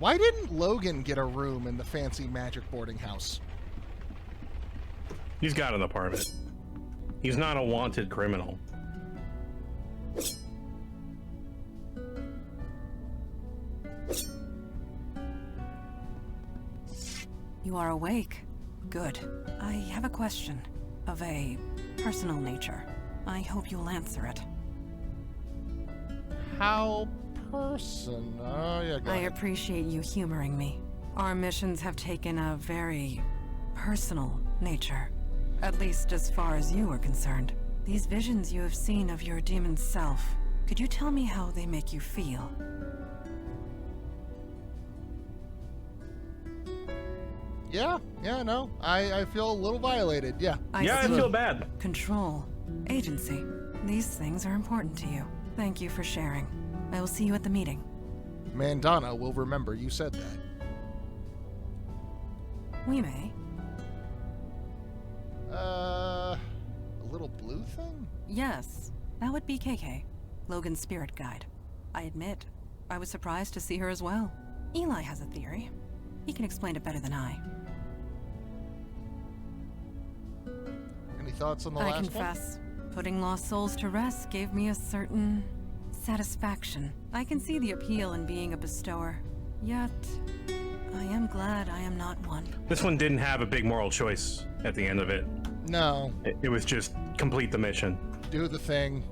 Why didn't Logan get a room in the fancy magic boarding house? He's got an apartment. He's not a wanted criminal. You are awake. Good. I have a question of a personal nature. I hope you'll answer it. How person? Oh, yeah, go I ahead. appreciate you humoring me. Our missions have taken a very personal nature. At least as far as you are concerned. These visions you have seen of your demon self, could you tell me how they make you feel? Yeah, no. I feel a little violated, yeah. I feel bad. Control. Agency. These things are important to you. Thank you for sharing. I will see you at the meeting. Mandana will remember you said that. We may. A little blue thing? Yes, that would be KK, Logan's spirit guide. I admit, I was surprised to see her as well. Eli has a theory. He can explain it better than I. Any thoughts on the last I one? confess, putting lost souls to rest gave me a certain satisfaction. I can see the appeal in being a bestower. Yet, I am glad I am not one. This one didn't have a big moral choice at the end of it. No. It was just complete the mission. Do the thing.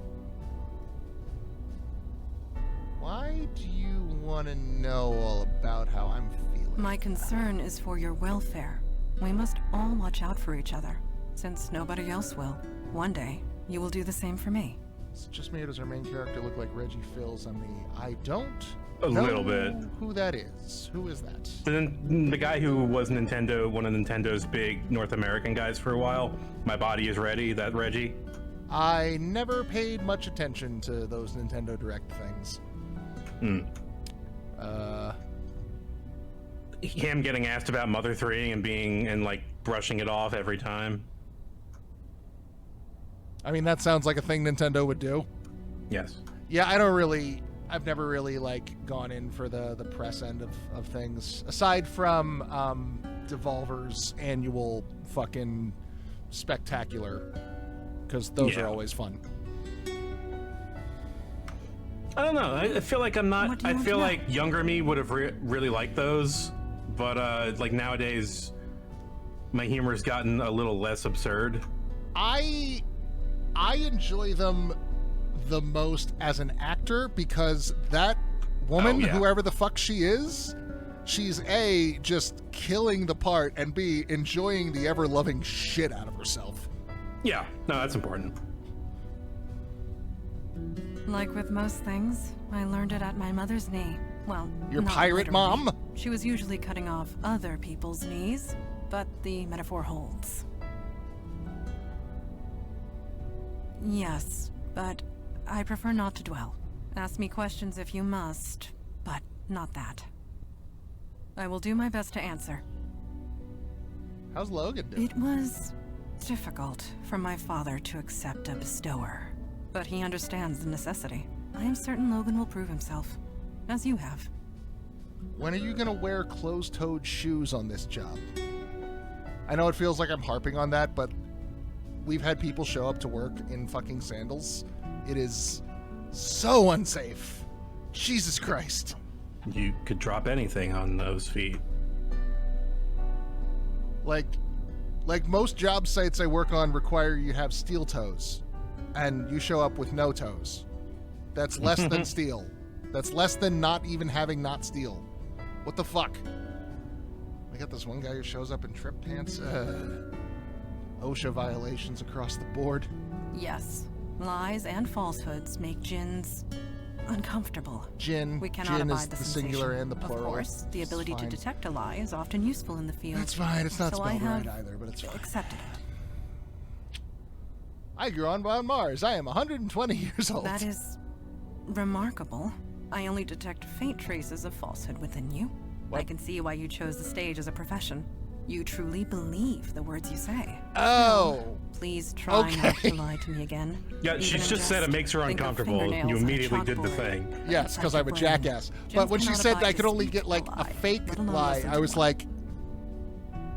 Why do you want to know all about how I'm feeling? My concern is for your welfare. We must all watch out for each other, since nobody else will. One day, you will do the same for me. It's just made as our main character look like Reggie Fils on the I don't A know little bit. who that is. Who is that? The guy who was Nintendo, one of Nintendo's big North American guys for a while. My Body Is Ready, that Reggie. I never paid much attention to those Nintendo Direct things. Him getting asked about Mother 3 and like brushing it off every time. I mean, that sounds like a thing Nintendo would do. Yes. Yeah, I've never really, like, gone in for the press end of things. Aside from Devolver's annual fucking spectacular. Because those are always fun. I don't know. I feel like I'm not... I feel like younger me would have really liked those. But, like, nowadays, my humor's gotten a little less absurd. I enjoy them the most as an actor because that woman, whoever the fuck she is, she's A, just killing the part, and B, enjoying the ever-loving shit out of herself. Yeah, no, that's important. Like with most things, I learned it at my mother's knee. Well, Your not pirate literally. mom? She was usually cutting off other people's knees, but the metaphor holds. Yes, but I prefer not to dwell. Ask me questions if you must, but not that. I will do my best to answer. How's Logan doing? It was difficult for my father to accept a bestower, but he understands the necessity. I am certain Logan will prove himself, as you have. When are you gonna wear closed-toed shoes on this job? I know it feels like I'm harping on that, but we've had people show up to work in fucking sandals. It is so unsafe. Jesus Christ. You could drop anything on those feet. Like most job sites I work on require you have steel toes, and you show up with no toes. That's less than steel. That's less than not even having not steel. What the fuck? I got this one guy who shows up in trip pants. OSHA violations across the board. Yes, lies and falsehoods make djinns uncomfortable. Djinn. We cannot Djinn abide is the the sensation. singular and the plural. Of course, the It's ability to fine. detect a lie is often useful in the field. That's fine. It's not so I spelled have right either, but it's fine. accepted it. I grew on Mars. I am 120 years old. That is remarkable. I only detect faint traces of falsehood within you. What? I can see why you chose the stage as a profession. You truly believe the words you say. Oh. Please try not to lie to me again. Yeah, Even she's in just said it jest. makes her Think of uncomfortable. You fingernails on a immediately did the chalkboard. thing. Yes, because I'm a Inside your brain. jackass. Gems But when she cannot said abide I to could only speak get a like a lie, fake let alone lie, listen I to was one. like,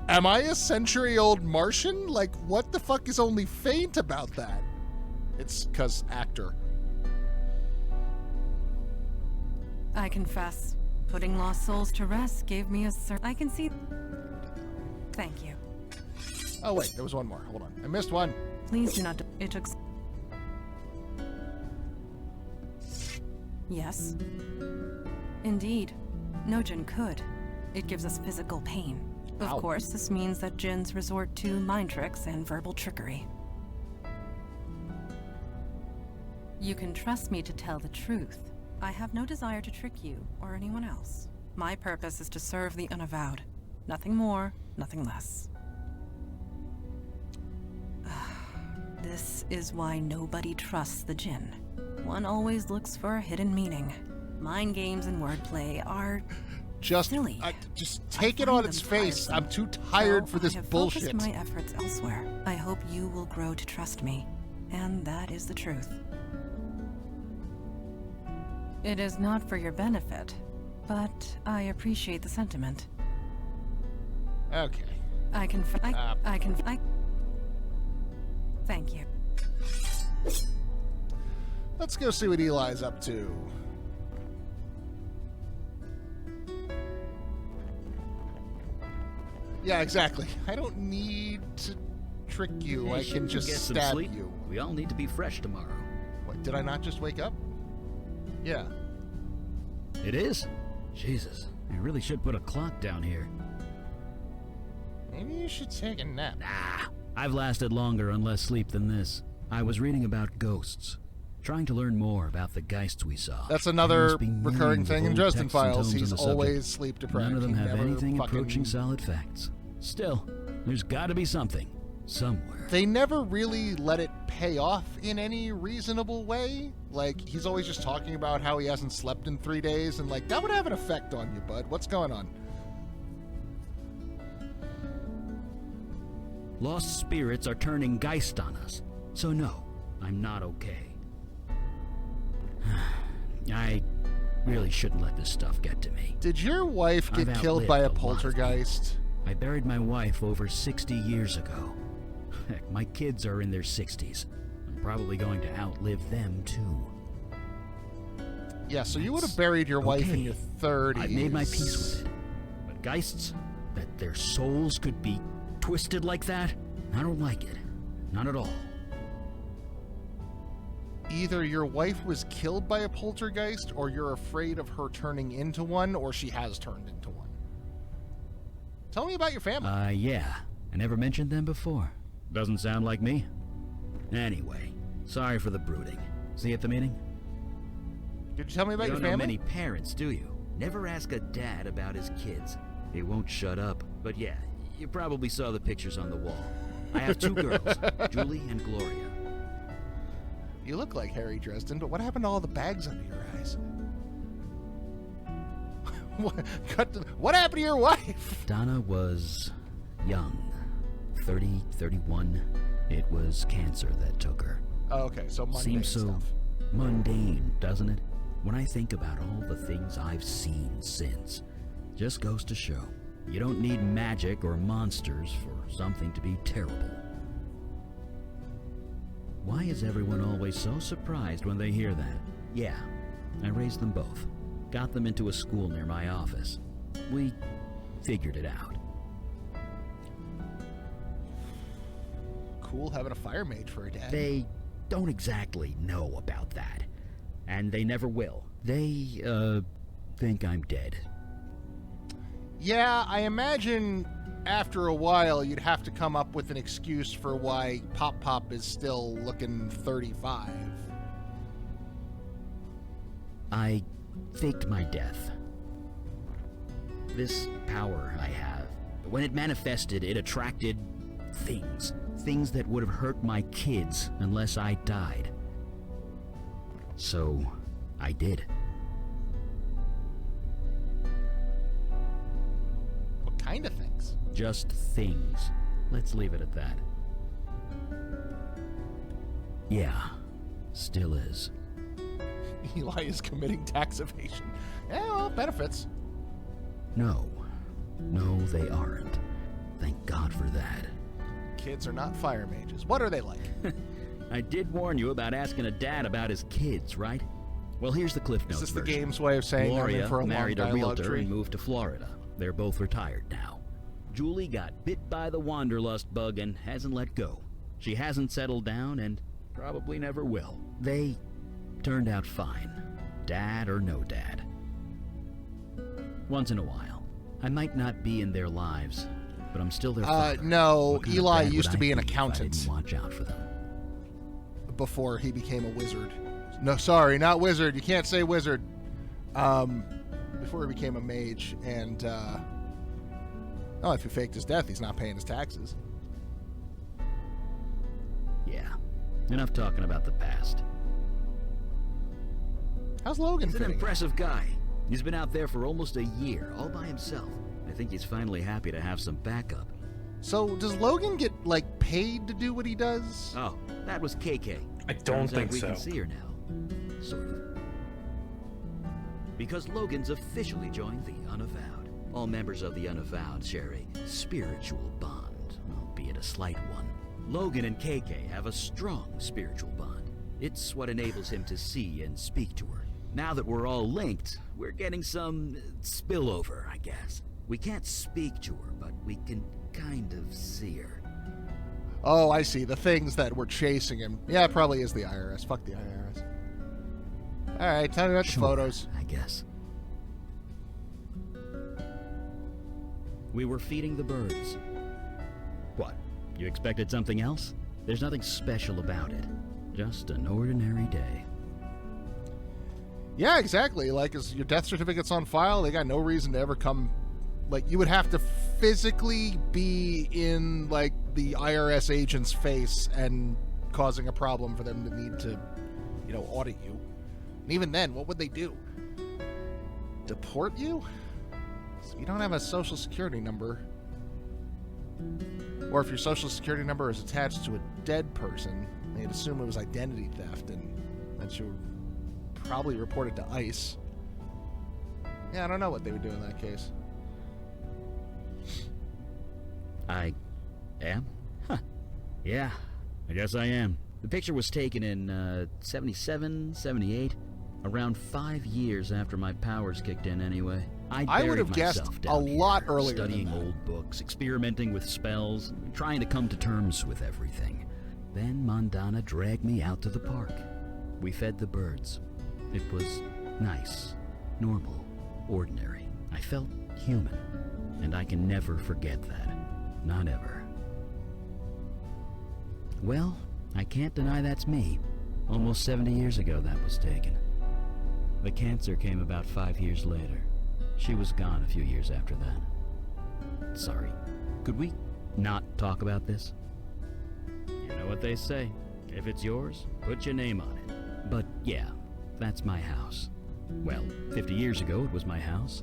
am I a century-old Martian? Like, what the fuck is only faint about that? It's because actor. I confess, putting lost souls to rest gave me a I can see. Thank you. Oh wait, there was one more. Hold on, I missed one. Please do not. It took. Yes. Indeed. No Jinn could. It gives us physical pain. Of Ow. course, this means that Jinns resort to mind tricks and verbal trickery. You can trust me to tell the truth. I have no desire to trick you or anyone else. My purpose is to serve the Unavowed. Nothing more, nothing less. This is why nobody trusts the Jinn. One always looks for a hidden meaning. Mind games and wordplay are Just, silly. just take I it on find its them face. tiresome. I'm too tired So for this I have bullshit. focused my efforts elsewhere. I hope you will grow to trust me, and that is the truth. It is not for your benefit, but I appreciate the sentiment. Okay. I can. Thank you. Let's go see what Eli's up to. Yeah, exactly. I don't need to trick you. Hey, I can shouldn't you just get some stab sleep? you. We all need to be fresh tomorrow. What, did I not just wake up? Yeah. It is? Jesus, I really should put a clock down here. Maybe you should take a nap. Ah, I've lasted longer on less sleep than this. I was reading about ghosts, trying to learn more about the geists we saw. That's There another must be recurring millions thing of in old Dresden texts and Files. tomes on He's the subject. always sleep deprived. None of them He have never anything fucking... approaching solid facts. Still, there's got to be something, somewhere. They never really let it pay off in any reasonable way. Like, he's always just talking about how he hasn't slept in 3 days, and like, that would have an effect on you, bud. What's going on? Lost spirits are turning geist on us. So no, I'm not okay. I really shouldn't let this stuff get to me. Did your wife get I've killed by a outlived a lot of poltergeist? I buried my wife over 60 years ago. Heck, my kids are in their 60s. I'm probably going to outlive them too. Yeah, so you would have buried your wife in okay. your 30s. I've made my peace with it. But geists, that their souls could be twisted like that, I don't like it. Not at all. Either your wife was killed by a poltergeist, or you're afraid of her turning into one, or she has turned into one. Tell me about your family. Yeah. I never mentioned them before. Doesn't sound like me. Anyway, sorry for the brooding. See you at the meeting? Did you tell me about You your don't know family? many parents, do you? Never ask a dad about his kids. He won't shut up. But yeah, you probably saw the pictures on the wall. I have 2 girls, Julie and Gloria. You look like Harry Dresden, but what happened to all the bags under your eyes? What happened to your wife? Donna was young, 30, 31. It was cancer that took her. Oh, okay, so mundane Seems so stuff. mundane, doesn't it? When I think about all the things I've seen since, just goes to show, you don't need magic or monsters for something to be terrible. Why is everyone always so surprised when they hear that? Yeah, I raised them both. Got them into a school near my office. We figured it out. Cool having a fire mage for a dad. They don't exactly know about that. And they never will. They, think I'm dead. Yeah, I imagine after a while you'd have to come up with an excuse for why Pop Pop is still looking 35. I faked my death. This power I have, when it manifested, it attracted things. Things that would have hurt my kids unless I died. So, I did. What kind of things? things. Just things. Let's leave it at that. Yeah, still is. Eli is committing tax evasion. Yeah, well, benefits. No. No, they aren't. Thank God for that. Kids are not fire mages. What are they like? I did warn you about asking a dad about his kids, right? Well, here's the Cliff Notes Is this the version. game's way of saying they're in Gloria for a long married a dialogue realtor tree? and moved to Florida. They're both retired now. Julie got bit by the wanderlust bug and hasn't let go. She hasn't settled down and probably never will. They turned out fine, dad or no dad. Once in a while. I might not be in their lives, but I'm still their father. No, What kind of Eli dad used would to I be an if I accountant. didn't watch out for them. Before he became a wizard. No, sorry, not wizard. You can't say wizard. Before he became a mage, and if he faked his death, he's not paying his taxes. Yeah, enough talking about the past. How's Logan He's an fitting? impressive guy. He's been out there for almost a year, all by himself. I think he's finally happy to have some backup. So, does Logan get, paid to do what he does? Oh, that was KK. I don't Turns out think we so. can see her now. Sort of. Because Logan's officially joined the Unavowed. All members of the Unavowed share a spiritual bond, albeit a slight one. Logan and KK have a strong spiritual bond. It's what enables him to see and speak to her. Now that we're all linked, we're getting some spillover, I guess. We can't speak to her, but we can kind of see her. Oh, I see. The things that were chasing him. Yeah, it probably is the IRS. Fuck the IRS. Alright, tell me about the Sure, photos. I guess. We were feeding the birds. What? You expected something else? There's nothing special about it. Just an ordinary day. Yeah, exactly. As your death certificate's on file, they got no reason to ever come. You would have to physically be in, the IRS agent's face and causing a problem for them to need to, audit you. And even then, what would they do? Deport you? So you don't have a social security number. Or if your social security number is attached to a dead person, they'd assume it was identity theft, and that you would probably report it to ICE. Yeah, I don't know what they would do in that case. I am? Huh. Yeah, I guess I am. The picture was taken in 77, 78, around 5 years after my powers kicked in anyway. I would have guessed a lot earlier than studying that. old books, experimenting with spells, trying to come to terms with everything. Then Mondana dragged me out to the park. We fed the birds. It was nice, normal, ordinary. I felt human, and I can never forget that. Not ever. Well, I can't deny that's me. Almost 70 years ago that was taken. The cancer came about 5 years later. She was gone a few years after that. Sorry. Could we not talk about this? You know what they say. If it's yours, put your name on it. But yeah, that's my house. Well, 50 years ago it was my house.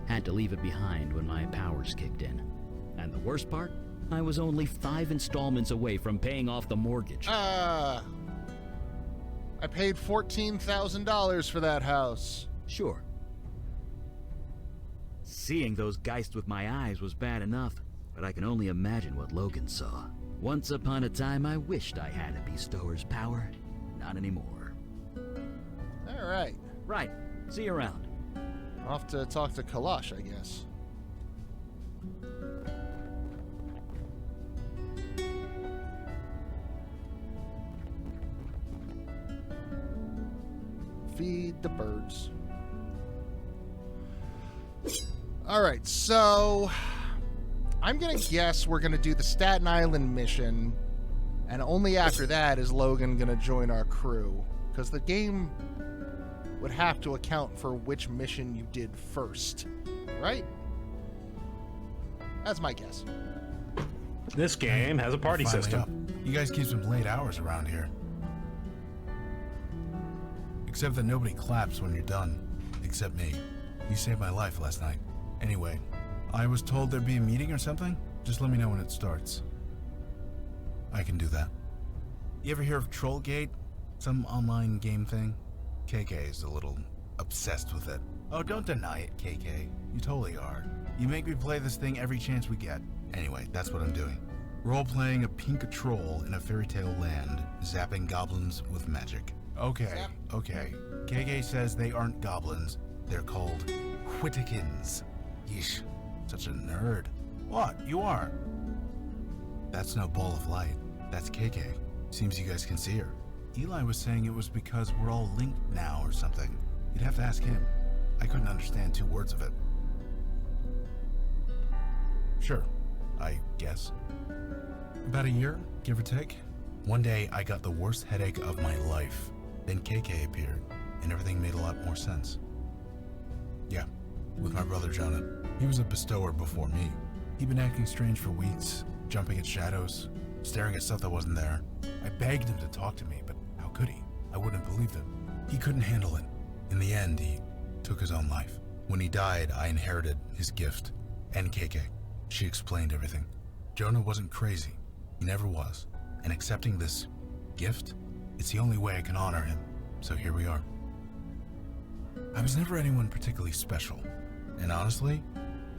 Had to leave it behind when my powers kicked in. And the worst part? I was only 5 installments away from paying off the mortgage. I paid $14,000 for that house. Sure. Seeing those geists with my eyes was bad enough, but I can only imagine what Logan saw. Once upon a time, I wished I had a bestower's power. Not anymore. All right. Right. See you around. Off to talk to Kalash, I guess. Feed the birds. All right, so I'm going to guess we're going to do the Staten Island mission, and only after that is Logan going to join our crew, because the game would have to account for which mission you did first, right? That's my guess. This game has a party Finally system. up. You guys keep some late hours around here. Except that nobody claps when you're done. Except me. You saved my life last night. Anyway, I was told there'd be a meeting or something. Just let me know when it starts. I can do that. You ever hear of Trollgate? Some online game thing? KK is a little obsessed with it. Oh, don't deny it, KK. You totally are. You make me play this thing every chance we get. Anyway, that's what I'm doing. Role-playing a pink troll in a fairy tale land, zapping goblins with magic. Okay. KK says they aren't goblins. They're called Whittikins. Yeesh, such a nerd. What? You are? That's no ball of light. That's KK. Seems you guys can see her. Eli was saying it was because we're all linked now or something. You'd have to ask him. I couldn't understand 2 words of it. Sure, I guess. About a year, give or take. One day, I got the worst headache of my life. Then KK appeared, and everything made a lot more sense. Yeah, with my brother Jonah. He was a bestower before me. He'd been acting strange for weeks, jumping at shadows, staring at stuff that wasn't there. I begged him to talk to me, but how could he? I wouldn't have believed him. He couldn't handle it. In the end, he took his own life. When he died, I inherited his gift, and KK. She explained everything. Jonah wasn't crazy. He never was. And accepting this gift, it's the only way I can honor him. So here we are. I was never anyone particularly special. And honestly,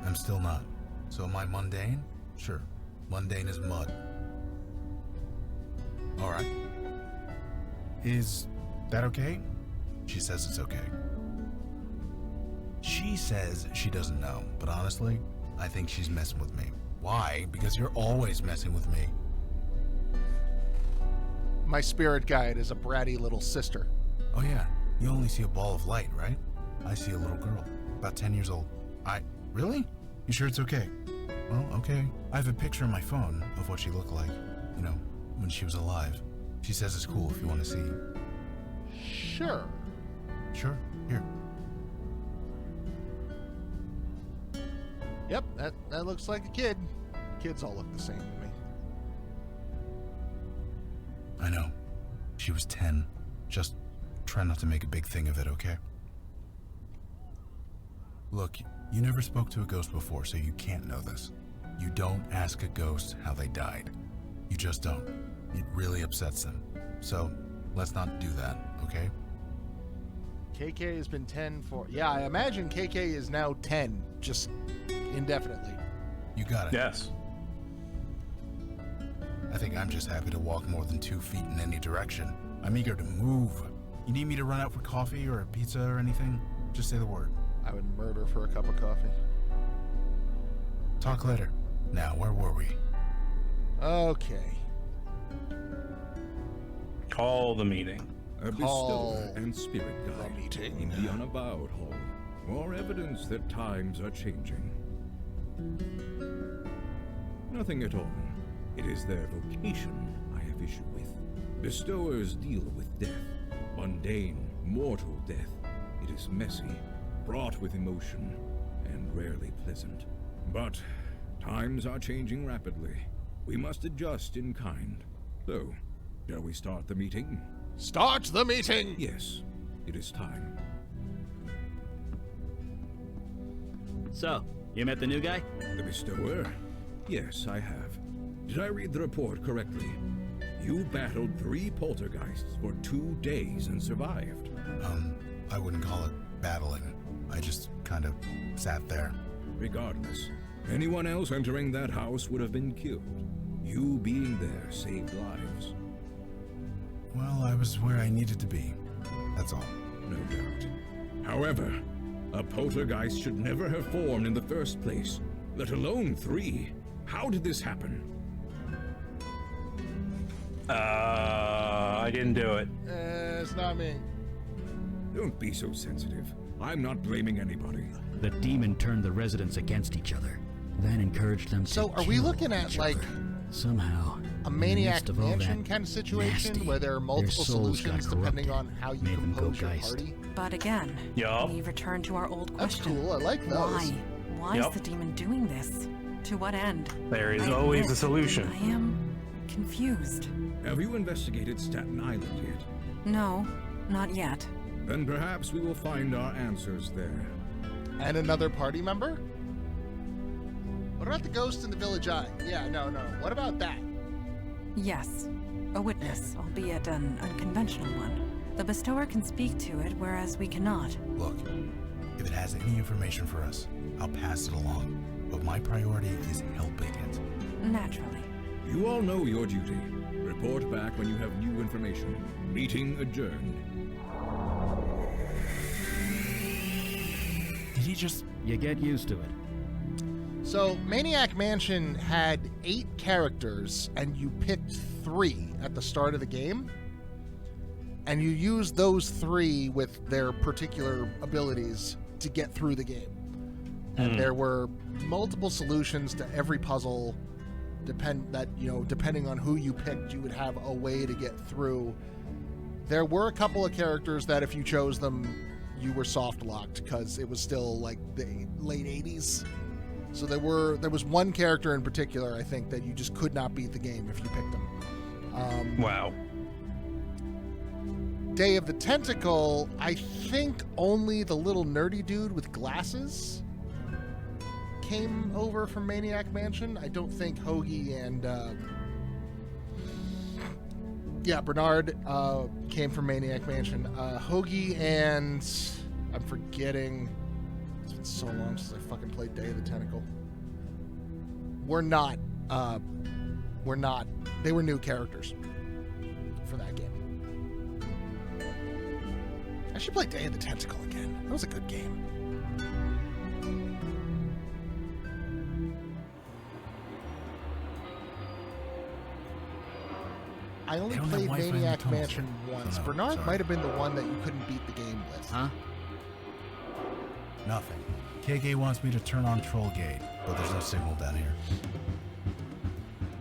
I'm still not. So am I mundane? Sure. Mundane as mud. Alright. Is that okay? She says it's okay. She says she doesn't know, but honestly, I think she's messing with me. Why? Because you're always messing with me. My spirit guide is a bratty little sister. Oh yeah, you only see a ball of light, right? I see a little girl, about 10 years old. Really? You sure it's okay? Well, okay. I have a picture on my phone of what she looked like, you know, when she was alive. She says it's cool if you want to see. Sure. Sure, here. Yep, that looks like a kid. Kids all look the same to me. I know. She was 10. Just try not to make a big thing of it, okay? Look, you never spoke to a ghost before, so you can't know this. You don't ask a ghost how they died. You just don't. It really upsets them. So, let's not do that, okay? KK has been 10 for... Yeah, I imagine KK is now 10, just indefinitely. You got it. Yes. I think I'm just happy to walk more than 2 feet in any direction. I'm eager to move. You need me to run out for coffee or a pizza or anything? Just say the word. I would murder for a cup of coffee. Talk later. Now, where were we? Okay. Call the meeting. A Call bestower and spirit the guide meeting. in the Unavowed Hall. More evidence that times are changing. Nothing at all. It is their vocation I have issue with. Bestowers deal with death. Mundane, mortal death. It is messy, fraught with emotion, and rarely pleasant. But times are changing rapidly. We must adjust in kind. So, shall we start the meeting? Start the meeting! Yes, it is time. So, you met the new guy? The bestower? Yes, I have. Did I read the report correctly? You battled 3 poltergeists for 2 days and survived. I wouldn't call it battling. I just kind of sat there. Regardless, anyone else entering that house would have been killed. You being there saved lives. Well, I was where I needed to be. That's all. No doubt. However, a poltergeist should never have formed in the first place, let alone 3. How did this happen? I didn't do it. It's not me. Don't be so sensitive. I'm not blaming anybody. The demon turned the residents against each other, then encouraged them to So are we kill looking at, each like, other. Somehow, A in the Maniac midst of all Mansion that kind of situation nasty, where there are multiple their souls solutions got depending corrupted, on how you made them go compose your geist. party? But again, Yup. we return to our old That's question. cool, I like those. Why? Why Yup. is the demon doing this? To what end? There is I always admit, a solution. I am confused. Have you investigated Staten Island yet? No, not yet. Then perhaps we will find our answers there. And another party member? What about the ghost in the Village Eye? Yeah, no. What about that? Yes, a witness, albeit an unconventional one. The bestower can speak to it, whereas we cannot. Look, if it has any information for us, I'll pass it along. But my priority is helping it. Naturally. You all know your duty. Report back when you have new information. Meeting adjourned. Did he just... You get used to it. So, Maniac Mansion had 8 characters, and you picked 3 at the start of the game. And you used those 3 with their particular abilities to get through the game. And there were multiple solutions to every puzzle. Depending on who you picked, you would have a way to get through. There were a couple of characters that if you chose them, you were soft locked because it was still like the late 80s. So there was one character in particular, I think, that you just could not beat the game if you picked them. Wow. Day of the Tentacle, I think only the little nerdy dude with glasses came over from Maniac Mansion. I don't think Hoagie and Bernard came from Maniac Mansion. Hoagie and I'm forgetting. It's been so long since I fucking played Day of the Tentacle. We're not. They were new characters for that game. I should play Day of the Tentacle again. That was a good game. I only They don't have played Wi-Fi in the Maniac tunnels Mansion yet. once. Oh, no, Bernard sorry. might have been the one that you couldn't beat the game with. Huh? Nothing. KK wants me to turn on Troll Gate, but there's no signal down here.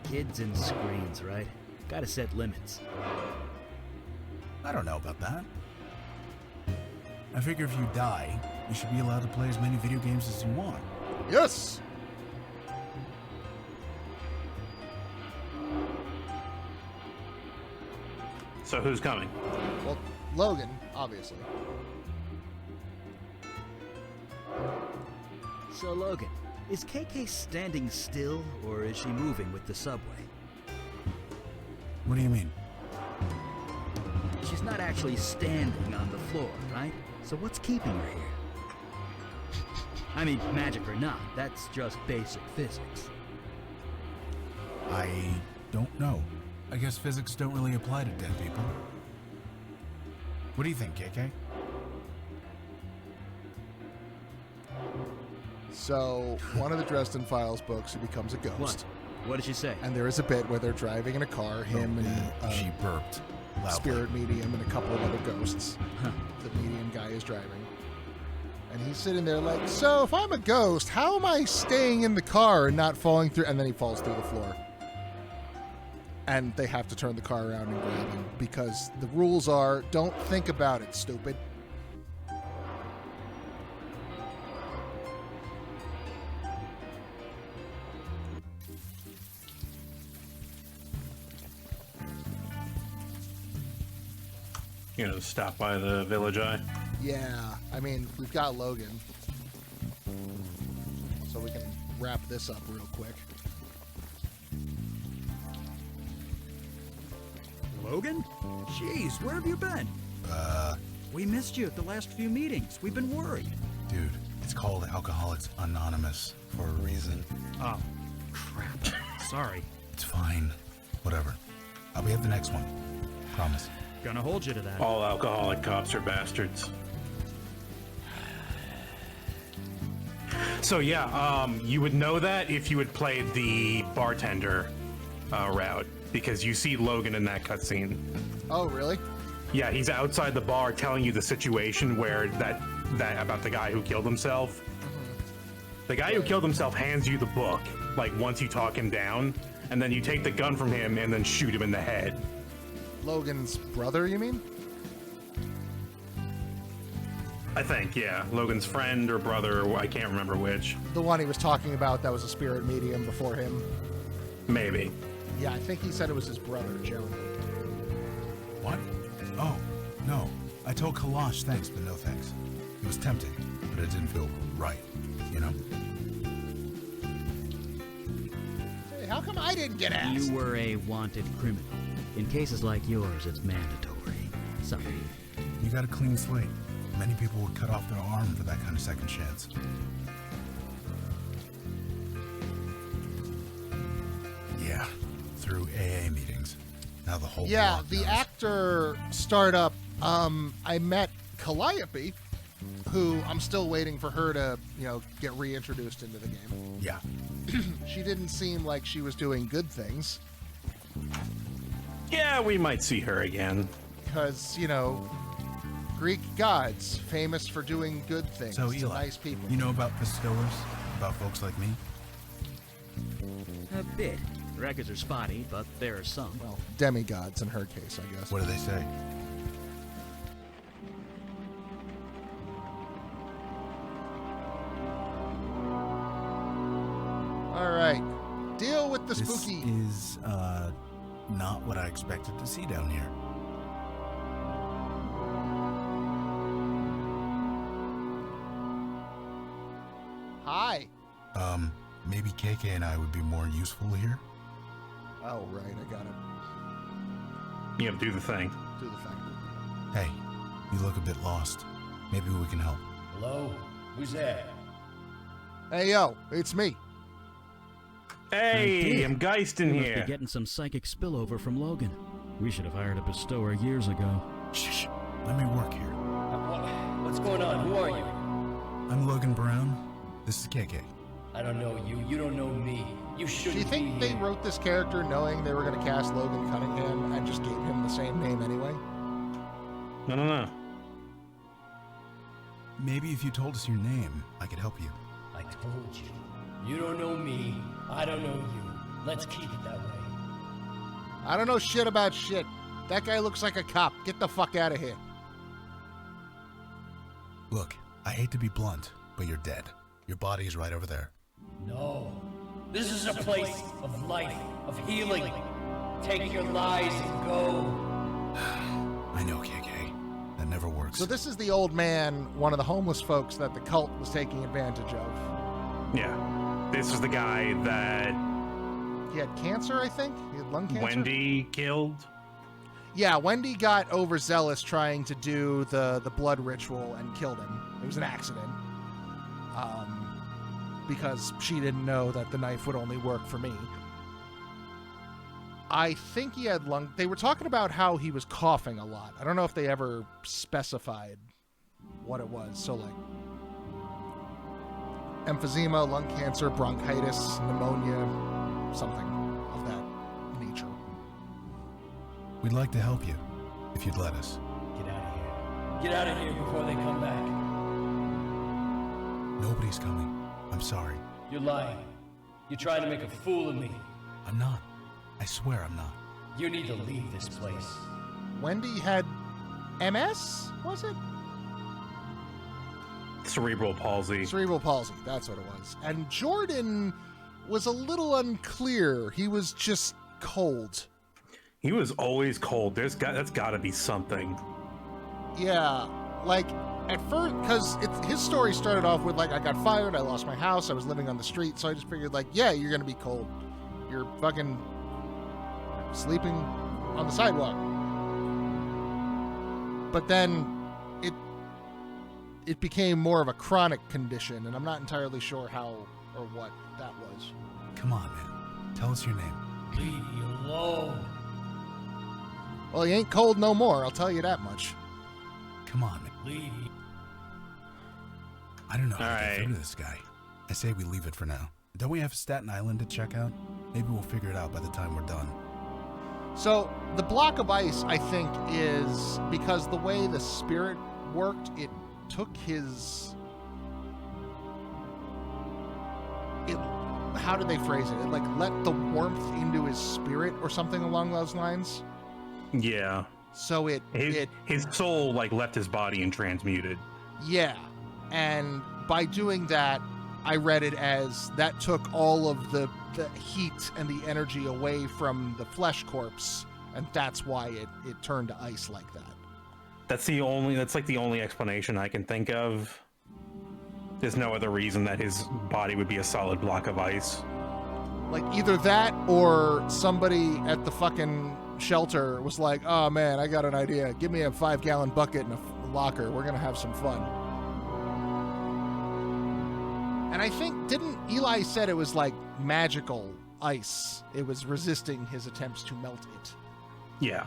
Kids and screens, right? Gotta set limits. I don't know about that. I figure if you die, you should be allowed to play as many video games as you want. Yes! So who's coming? Well, Logan, obviously. So, Logan, is KK standing still, or is she moving with the subway? What do you mean? She's not actually standing on the floor, right? So what's keeping her here? I mean, magic or not, that's just basic physics. I don't know. I guess physics don't really apply to dead people. What do you think, KK? So, one of the Dresden Files books, he becomes a ghost. What? What did she say? And there is a bit where they're driving in a car, him and she burped loudly. Spirit Medium and a couple of other ghosts. Huh. The medium guy is driving. And he's sitting there like, so if I'm a ghost, how am I staying in the car and not falling through? And then he falls through the floor. And they have to turn the car around and grab him because the rules are, don't think about it, stupid. You know, stop by the Village Eye. Yeah, I mean, we've got Logan. So we can wrap this up real quick. Logan? Jeez, where have you been? We missed you at the last few meetings. We've been worried. Dude, it's called Alcoholics Anonymous for a reason. Oh, crap. Sorry. It's fine. Whatever. I'll be at the next one. Promise. Gonna hold you to that. All alcoholic cops are bastards. So yeah, you would know that if you had played the bartender route, because you see Logan in that cutscene. Oh, really? Yeah, he's outside the bar telling you the situation where that about the guy who killed himself. The guy who killed himself hands you the book, like once you talk him down, and then you take the gun from him and then shoot him in the head. Logan's brother, you mean? I think, yeah. Logan's friend or brother, or I can't remember which. The one he was talking about that was a spirit medium before him. Maybe. Yeah, I think he said it was his brother, Jeremy. What? Oh, no. I told Kalash thanks, but no thanks. It was tempting, but it didn't feel right, you know? How come I didn't get asked? You were a wanted criminal. In cases like yours, it's mandatory. Sorry. You got a clean slate. Many people would cut off their arm for that kind of second chance. Yeah, through AA meetings. Now the whole block the knows. actor startup, I met Calliope, who I'm still waiting for her to, get reintroduced into the game. Yeah. She didn't seem like she was doing good things, Yeah, we might see her again. because, Greek gods, famous for doing good things So to Eli, nice people. you know about bestowers? About folks like me? A bit. Records are spotty, but there are some. Well, demigods in her case, I guess. What do they say? All right. Deal with the This spooky. is, not what I expected to see down here. Hi. Maybe KK and I would be more useful here? Oh, right. I got to You know, do the thing. do the thing. Hey, you look a bit lost. Maybe we can help. Hello? Who's there? Hey, yo, it's me. Hey, I'm Geist in You must be here. getting some psychic spillover from Logan. We should have hired a bestower years ago. Shh, let me work here. What's going on? Who are you? I'm Logan Brown. This is KK. I don't know you. You don't know me. You shouldn't Do you think be they here. wrote this character knowing they were going to cast Logan Cunningham and just gave him the same name anyway? No. Maybe if you told us your name, I could help you. I told you. You don't know me. I don't know you. Let's keep it that way. I don't know shit about shit. That guy looks like a cop. Get the fuck out of here. Look, I hate to be blunt, but you're dead. Your body is right over there. No. This is a place of life, of healing. Take your lies and go. I know, KK. That never works. So this is the old man, one of the homeless folks that the cult was taking advantage of. Yeah. This is the guy that He had cancer, I think? He had lung cancer? Wendy killed. Yeah, Wendy got overzealous trying to do the blood ritual and killed him. It was an accident. Because she didn't know that the knife would only work for me. I think he had lung... They were talking about how he was coughing a lot. I don't know if they ever specified what it was. So, like, emphysema, lung cancer, bronchitis, pneumonia, something of that nature. We'd like to help you, if you'd let us. Get out of here. Get out of here before they come back. Nobody's coming. I'm sorry. You're lying. You're trying to make a fool of me. I'm not. I swear I'm not. You need to leave this place. Wendy had MS, was it? Cerebral palsy. Cerebral palsy, that's what it was. And Jordan was a little unclear. He was just cold. He was always cold. That's got to be something. Yeah, like at first, because his story started off with like, I got fired, I lost my house, I was living on the street, so I just figured like, yeah, you're gonna be cold. You're fucking sleeping on the sidewalk. But then it became more of a chronic condition, and I'm not entirely sure how or what that was. Come on, man. Tell us your name. Leave me alone. Well, he ain't cold no more, I'll tell you that much. Come on, man. Leave. I don't know how to get Alright. through to this guy. I say we leave it for now. Don't we have Staten Island to check out? Maybe we'll figure it out by the time we're done. So the block of ice, I think, is because the way the spirit worked, it took his... How did they phrase it? It like let the warmth into his spirit or something along those lines. Yeah. So His soul like left his body and transmuted. yeah. And by doing that, I read it as that took all of the heat and the energy away from the flesh corpse, and that's why it turned to ice like that. That's like the only explanation I can think of. There's no other reason that his body would be a solid block of ice. Like, either that or somebody at the fucking shelter was like, oh man, I got an idea. Give me a 5-gallon bucket and a locker. We're gonna have some fun. And I think, didn't Eli said it was like magical ice? It was resisting his attempts to melt it. Yeah.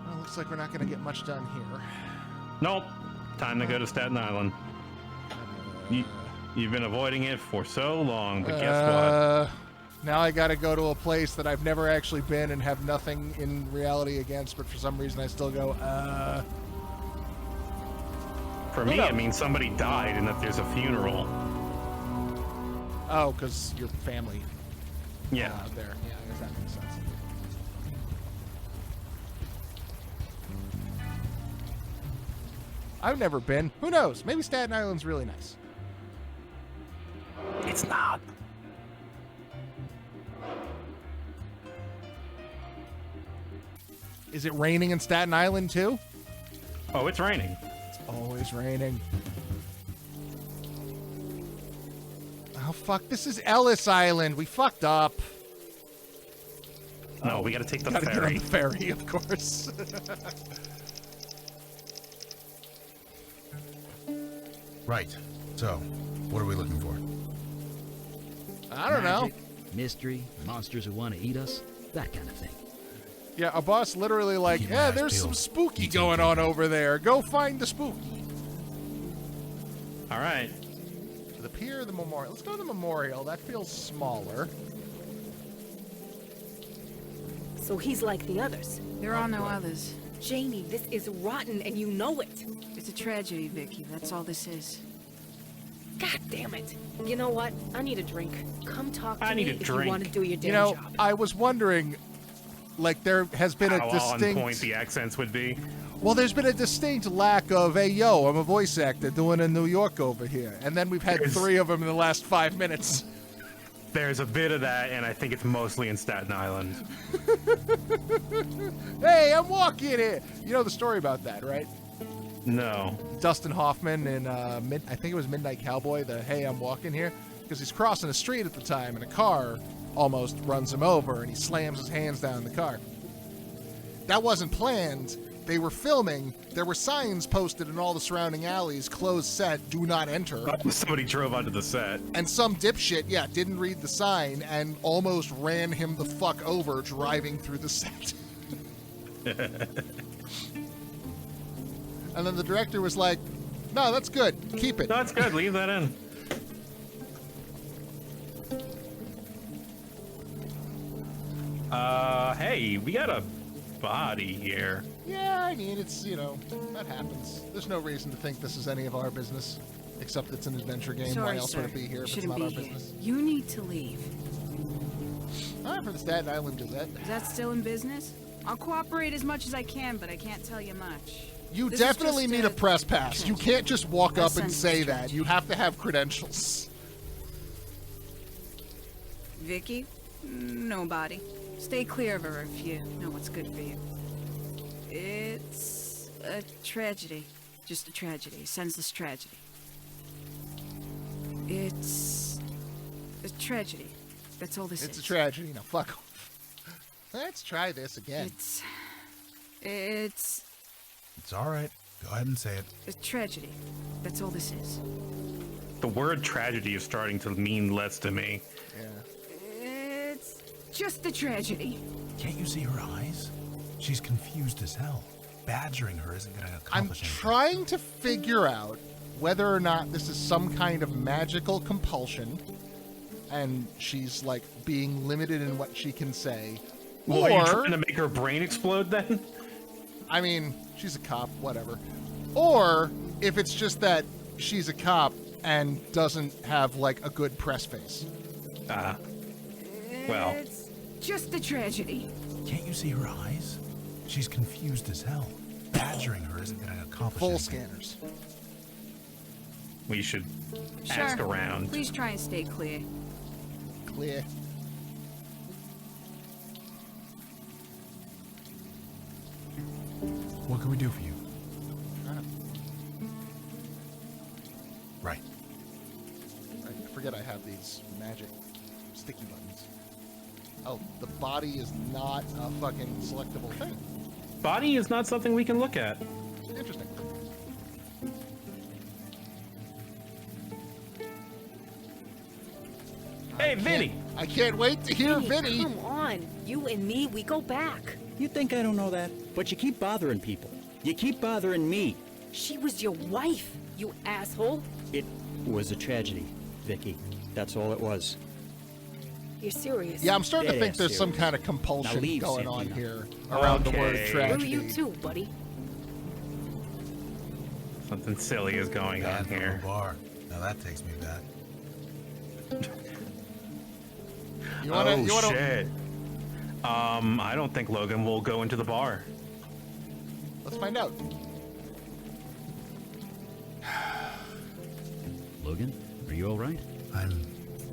Well, looks like we're not gonna get much done here. Nope. Time to go to Staten Island. You've been avoiding it for so long, but guess what? Now I gotta go to a place that I've never actually been and have nothing in reality against, but for some reason I still go, For me, it means somebody died and that there's a funeral. Oh, because your family. Yeah. There. Yeah, I guess that makes sense. I've never been. Who knows? Maybe Staten Island's really nice. It's not. Is it raining in Staten Island too? Oh, it's raining. It's always raining. Oh fuck, this is Ellis Island. We fucked up. No, we gotta take the Gotta ferry. get on the ferry, of course. Right. So, what are we looking for? I don't know. Magic, mystery, monsters who want to eat us, that kind of thing. Yeah, our boss literally like, Keep yeah, your there's eyes some peeled. spooky Eat some going on cake. over there. Go find the spooky. All right. To the pier, the memorial. Let's go to the memorial. That feels smaller. So he's like the others. There are no others. Janie, this is rotten and you know it. It's a tragedy, Vicky. That's all this is. God damn it. You know what? I need a drink. Come talk to I need me a if drink. you want to do your damn You know, job. I was wondering, like, there has been a How distinct... on point the accents would be. Well, there's been a distinct lack of, hey, yo, I'm a voice actor doing in New York over here. And then we've had There's- 3 of them in the last 5 minutes. There's a bit of that, and I think it's mostly in Staten Island. Hey, I'm walking here. You know the story about that, right? No. Dustin Hoffman in, I think it was Midnight Cowboy, the hey, I'm walking here. Because he's crossing a street at the time, and a car almost runs him over, and he slams his hands down in the car. That wasn't planned. They were filming. There were signs posted in all the surrounding alleys, closed set, do not enter. Somebody drove onto the set. And some dipshit, didn't read the sign and almost ran him the fuck over driving through the set. And then the director was like, no, that's good. Keep it. No, that's good. Leave that in. Hey, we got a body here. Yeah, I mean, it's, that happens. There's no reason to think this is any of our business. Except it's an adventure game. Sorry, Why else sir. would it be here if it's Shouldn't not be our here. business? You need to leave. For the Staten Island Gazette. Is that still in business? I'll cooperate as much as I can, but I can't tell you much. You This is definitely just need a press pass. You can't just walk A up and census say tract. that. You have to have credentials. Vicky? Nobody. Stay clear of her if you know what's good for you. It's a tragedy. Just a tragedy. A senseless tragedy. It's a tragedy. That's all this is. It's a tragedy. Now, fuck off. Let's try this again. It's It's all right. Go ahead and say it. a tragedy. That's all this is. The word tragedy is starting to mean less to me. It's just a tragedy. Can't you see her eyes? She's confused as hell. Badgering her isn't going to I'm accomplish anything. trying to figure out whether or not this is some kind of magical compulsion and she's like being limited in what she can say. Well, are you or, trying to make her brain explode then? I mean, she's a cop, whatever. Or if it's just that she's a cop and doesn't have like a good press face. Well. It's just a tragedy. Can't you see her eyes? She's confused as hell. Badgering her isn't going to accomplish Full anything. scanners. We should Sure. ask around. Please try and stay clear. Clear. What can we do for you? I forget I have these magic sticky buttons. Oh, the body is not a fucking selectable thing. Body is not something we can look at. Interesting. Hey, Vinny! I can't wait to hear Vinny. Come on. You and me, we go back. You think I don't know that? But you keep bothering people. You keep bothering me. She was your wife, you asshole. It was a tragedy, Vicky. That's all it was. You're serious? Yeah, I'm starting to Dead think ass there's some serious. kind of compulsion Now leave, going on Santina. here around the word Okay. Screw tragedy. you too, buddy. Something silly is going on Bathroom here. bar. Now that takes me back. You wanna, Oh, you wanna, shit. I don't think Logan will go into the bar. Let's find out. Logan, are you all right? I'm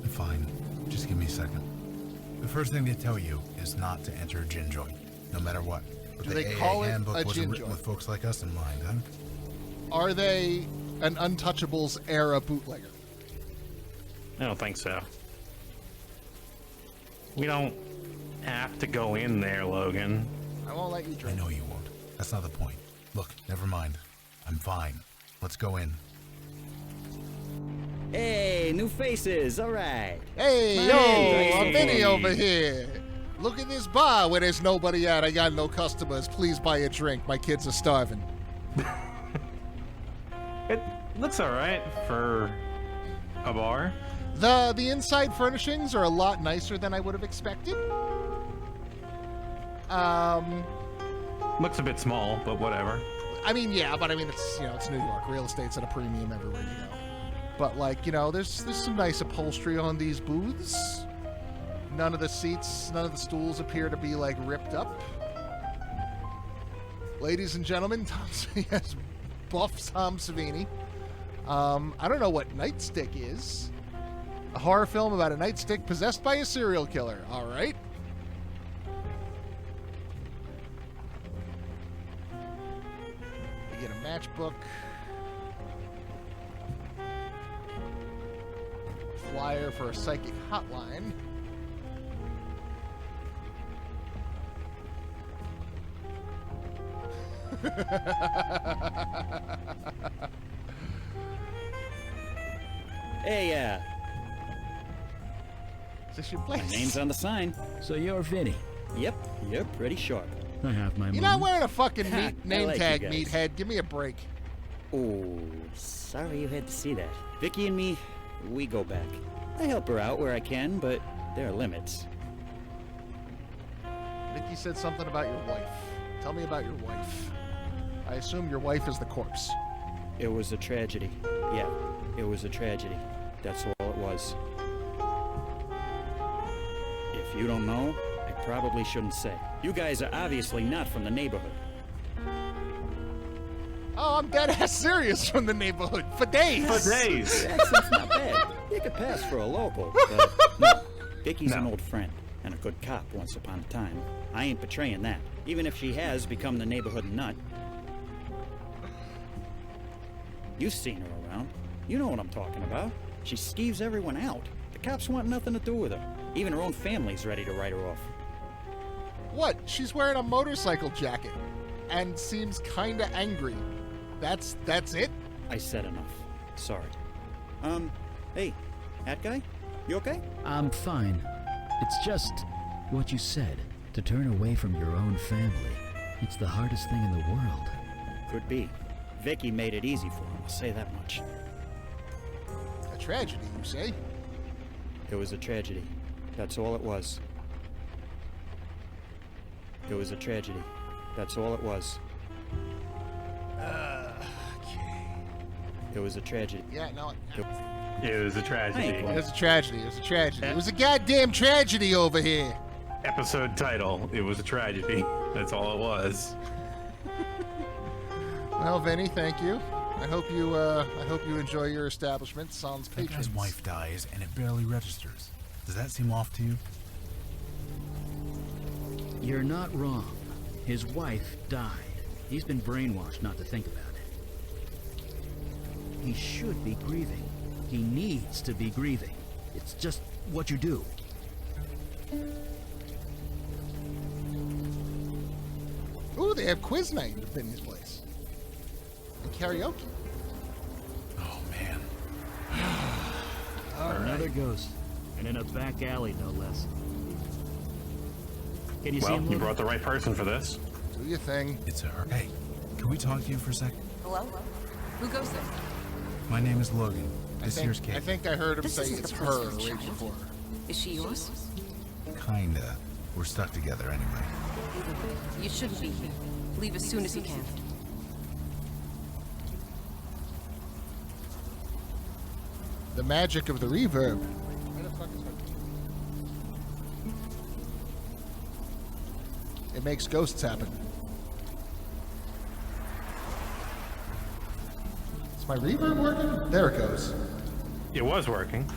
fine. Just give me a second. The first thing they tell you is not to enter a gin joint, no matter what. But Do the they AA call it handbook a wasn't gin written joint? with folks like us in mind, huh? Are they an Untouchables era bootlegger? I don't think so. We don't have to go in there, Logan. I won't let you I drink. know you won't. That's not the point. Look, never mind. I'm fine. Let's go in. Hey, new faces. All right. Hey, Hey. yo, I'm Vinny over here. Look at this bar where there's nobody at. I got no customers. Please buy a drink. My kids are starving. It looks all right for a bar. The inside furnishings are a lot nicer than I would have expected. Looks a bit small, but whatever. I mean, yeah, but I mean, it's, you know, it's New York. Real estate's at a premium everywhere you go. But like, you know, there's some nice upholstery on these booths. None of the seats, none of the stools appear to be like ripped up. Ladies and gentlemen, yes, buff Tom Savini. I don't know what Nightstick is. A horror film about a nightstick possessed by a serial killer. All right. We get a matchbook. Flyer for a psychic hotline. Hey, Is this your my place? name's on the sign. So you're Vinny. Yep, you're pretty sharp. I have my You're not moments. wearing a fucking I name like you tag, guys. meathead. Give me a break. Oh, sorry you had to see that. Vicky and me, we go back. I help her out where I can, but there are limits. Vicky said something about your wife. Tell me about your wife. I assume your wife is the corpse. It was a tragedy. Yeah, it was a tragedy. That's all it was. If you don't know, I probably shouldn't say. You guys are obviously not from the neighborhood. Oh, I'm dead ass serious from the neighborhood for days. For days. Your accent's not bad. You could pass for a local, but no. Vicky's an No. old friend and a good cop once upon a time. I ain't betraying that, even if she has become the neighborhood nut. You've seen her around. You know what I'm talking about. She skeeves everyone out. The cops want nothing to do with her. Even her own family's ready to write her off. What? She's wearing a motorcycle jacket and seems kinda angry. That's it? I said enough. Sorry. Hey, hat guy? You okay? I'm fine. It's just what you said. To turn away from your own family. It's the hardest thing in the world. Could be. Vicky made it easy for him, I'll say that much. A tragedy, you say? It was a tragedy. That's all it was. It was a tragedy. That's all it was. Okay. It was a tragedy. Yeah, no. It was a tragedy. Hey, It was a tragedy. It was a tragedy. It was a goddamn tragedy over here. Episode title. It was a tragedy. That's all it was. Well, Vinny, thank you. I hope you enjoy your establishment. Sans That patrons. guy's wife dies and it barely registers. Does that seem off to you? You're not wrong. His wife died. He's been brainwashed not to think about it. He should be grieving. He needs to be grieving. It's just what you do. Ooh, they have quiz night at Vinny's place. And karaoke. Oh, man. Another ghost. And in a back alley, no less. Can you see Well, him, you Logan? brought the right person for this. Do your thing. It's her. Hey, can we talk to you for a sec? Hello? Who goes there? My name is Logan. This here's Kate. I think I heard him This say isn't it's the place her for a right child. before. Is she yours? Kinda. We're stuck together anyway. Either way, you shouldn't be here. Leave as soon as you can. The magic of the reverb. Where the fuck is her? It makes ghosts happen. Is my reverb working? There it goes. It was working.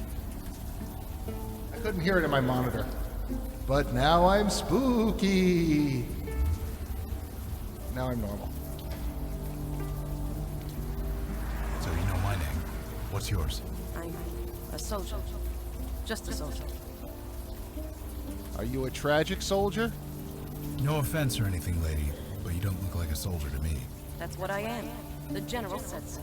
I couldn't hear it in my monitor. But now I'm spooky. Now I'm normal. So you know my name. What's yours? I'm a soldier. Just a soldier. Are you a tragic soldier? No offense or anything, lady, but you don't look like a soldier to me. That's what I am. The general said so.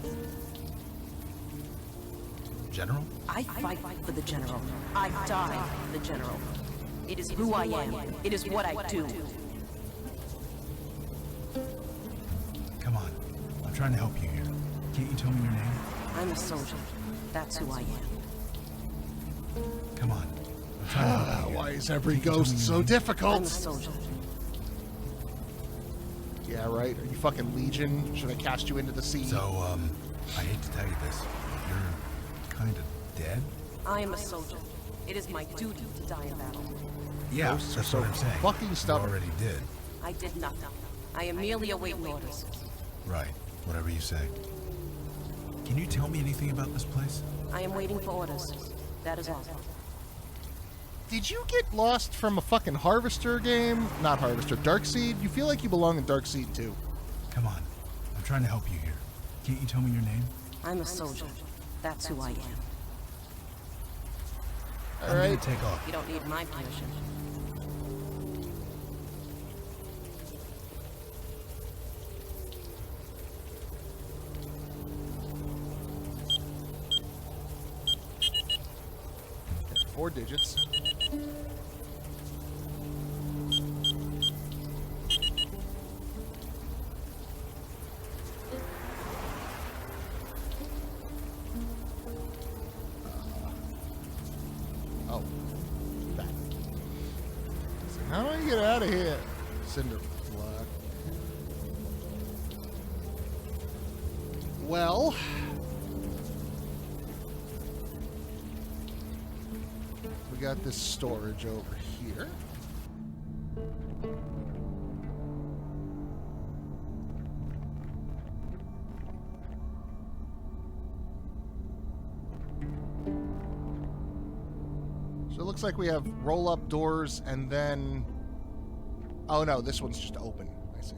General? I fight for the general. I die for the general. It is who I am. It is what I do. Come on. I'm trying to help you here. Can't you tell me your name? I'm a soldier. That's who I am. Come on. I'm trying to help you here. Why is every Can't you tell me ghost your so name? I'm a difficult? soldier. Yeah, right. Are you fucking Legion? Should I cast you into the sea? So, I hate to tell you this, but you're kind of dead? I am a soldier. It is my duty to die in battle. Yeah, Ghosts are that's so what I'm saying. fucking stubborn. You already did. I did nothing. I am merely awaiting orders. Right. Whatever you say. Can you tell me anything about this place? I am waiting for orders. That is all. Did you get lost from a fucking Harvester game? Not Harvester, Darkseed? You feel like you belong in Darkseed too. Come on. I'm trying to help you here. Can't you tell me your name? I'm a soldier. That's who I am. I'm gonna take off. You don't need my permission. Four digits. Oh. That. So how do I get out of here? Cinder block. Well. We got this storage over here. So it looks like we have roll-up doors and then... Oh no, this one's just open. I see.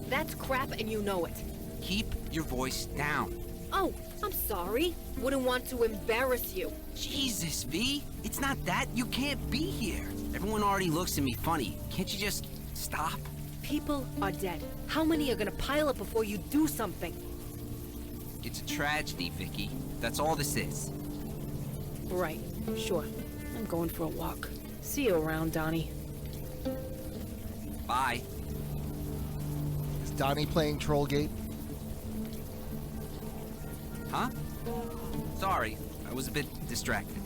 That's crap and you know it. Keep your voice down. Oh, I'm sorry. Wouldn't want to embarrass you. Jesus, V. It's not that. You can't be here. Everyone already looks at me funny. Can't you just stop? People are dead. How many are gonna pile up before you do something? It's a tragedy, Vicky. That's all this is. Right, sure. I'm going for a walk. See you around, Donnie. Bye. Is Donnie playing Trollgate? Huh? Sorry, I was a bit distracted.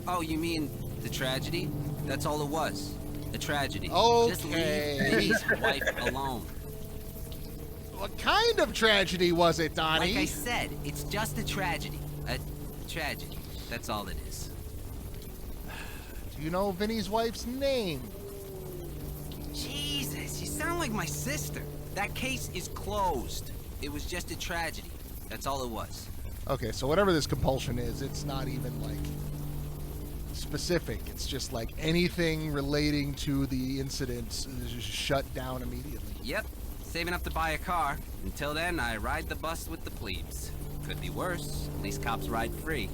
Oh, you mean the tragedy? That's all it was. A tragedy. Just leave Okay. Vinny's wife alone. What kind of tragedy was it, Donnie? Like I said, it's just a tragedy. A tragedy. That's all it is. Do you know Vinny's wife's name? Jesus, you sound like my sister. That case is closed. It was just a tragedy. That's all it was. Okay, so whatever this compulsion is, it's not even, like, specific. It's just, like, anything relating to the incident is just shut down immediately. Yep. Saving up to buy a car. Until then, I ride the bus with the plebes. Could be worse. At least cops ride free.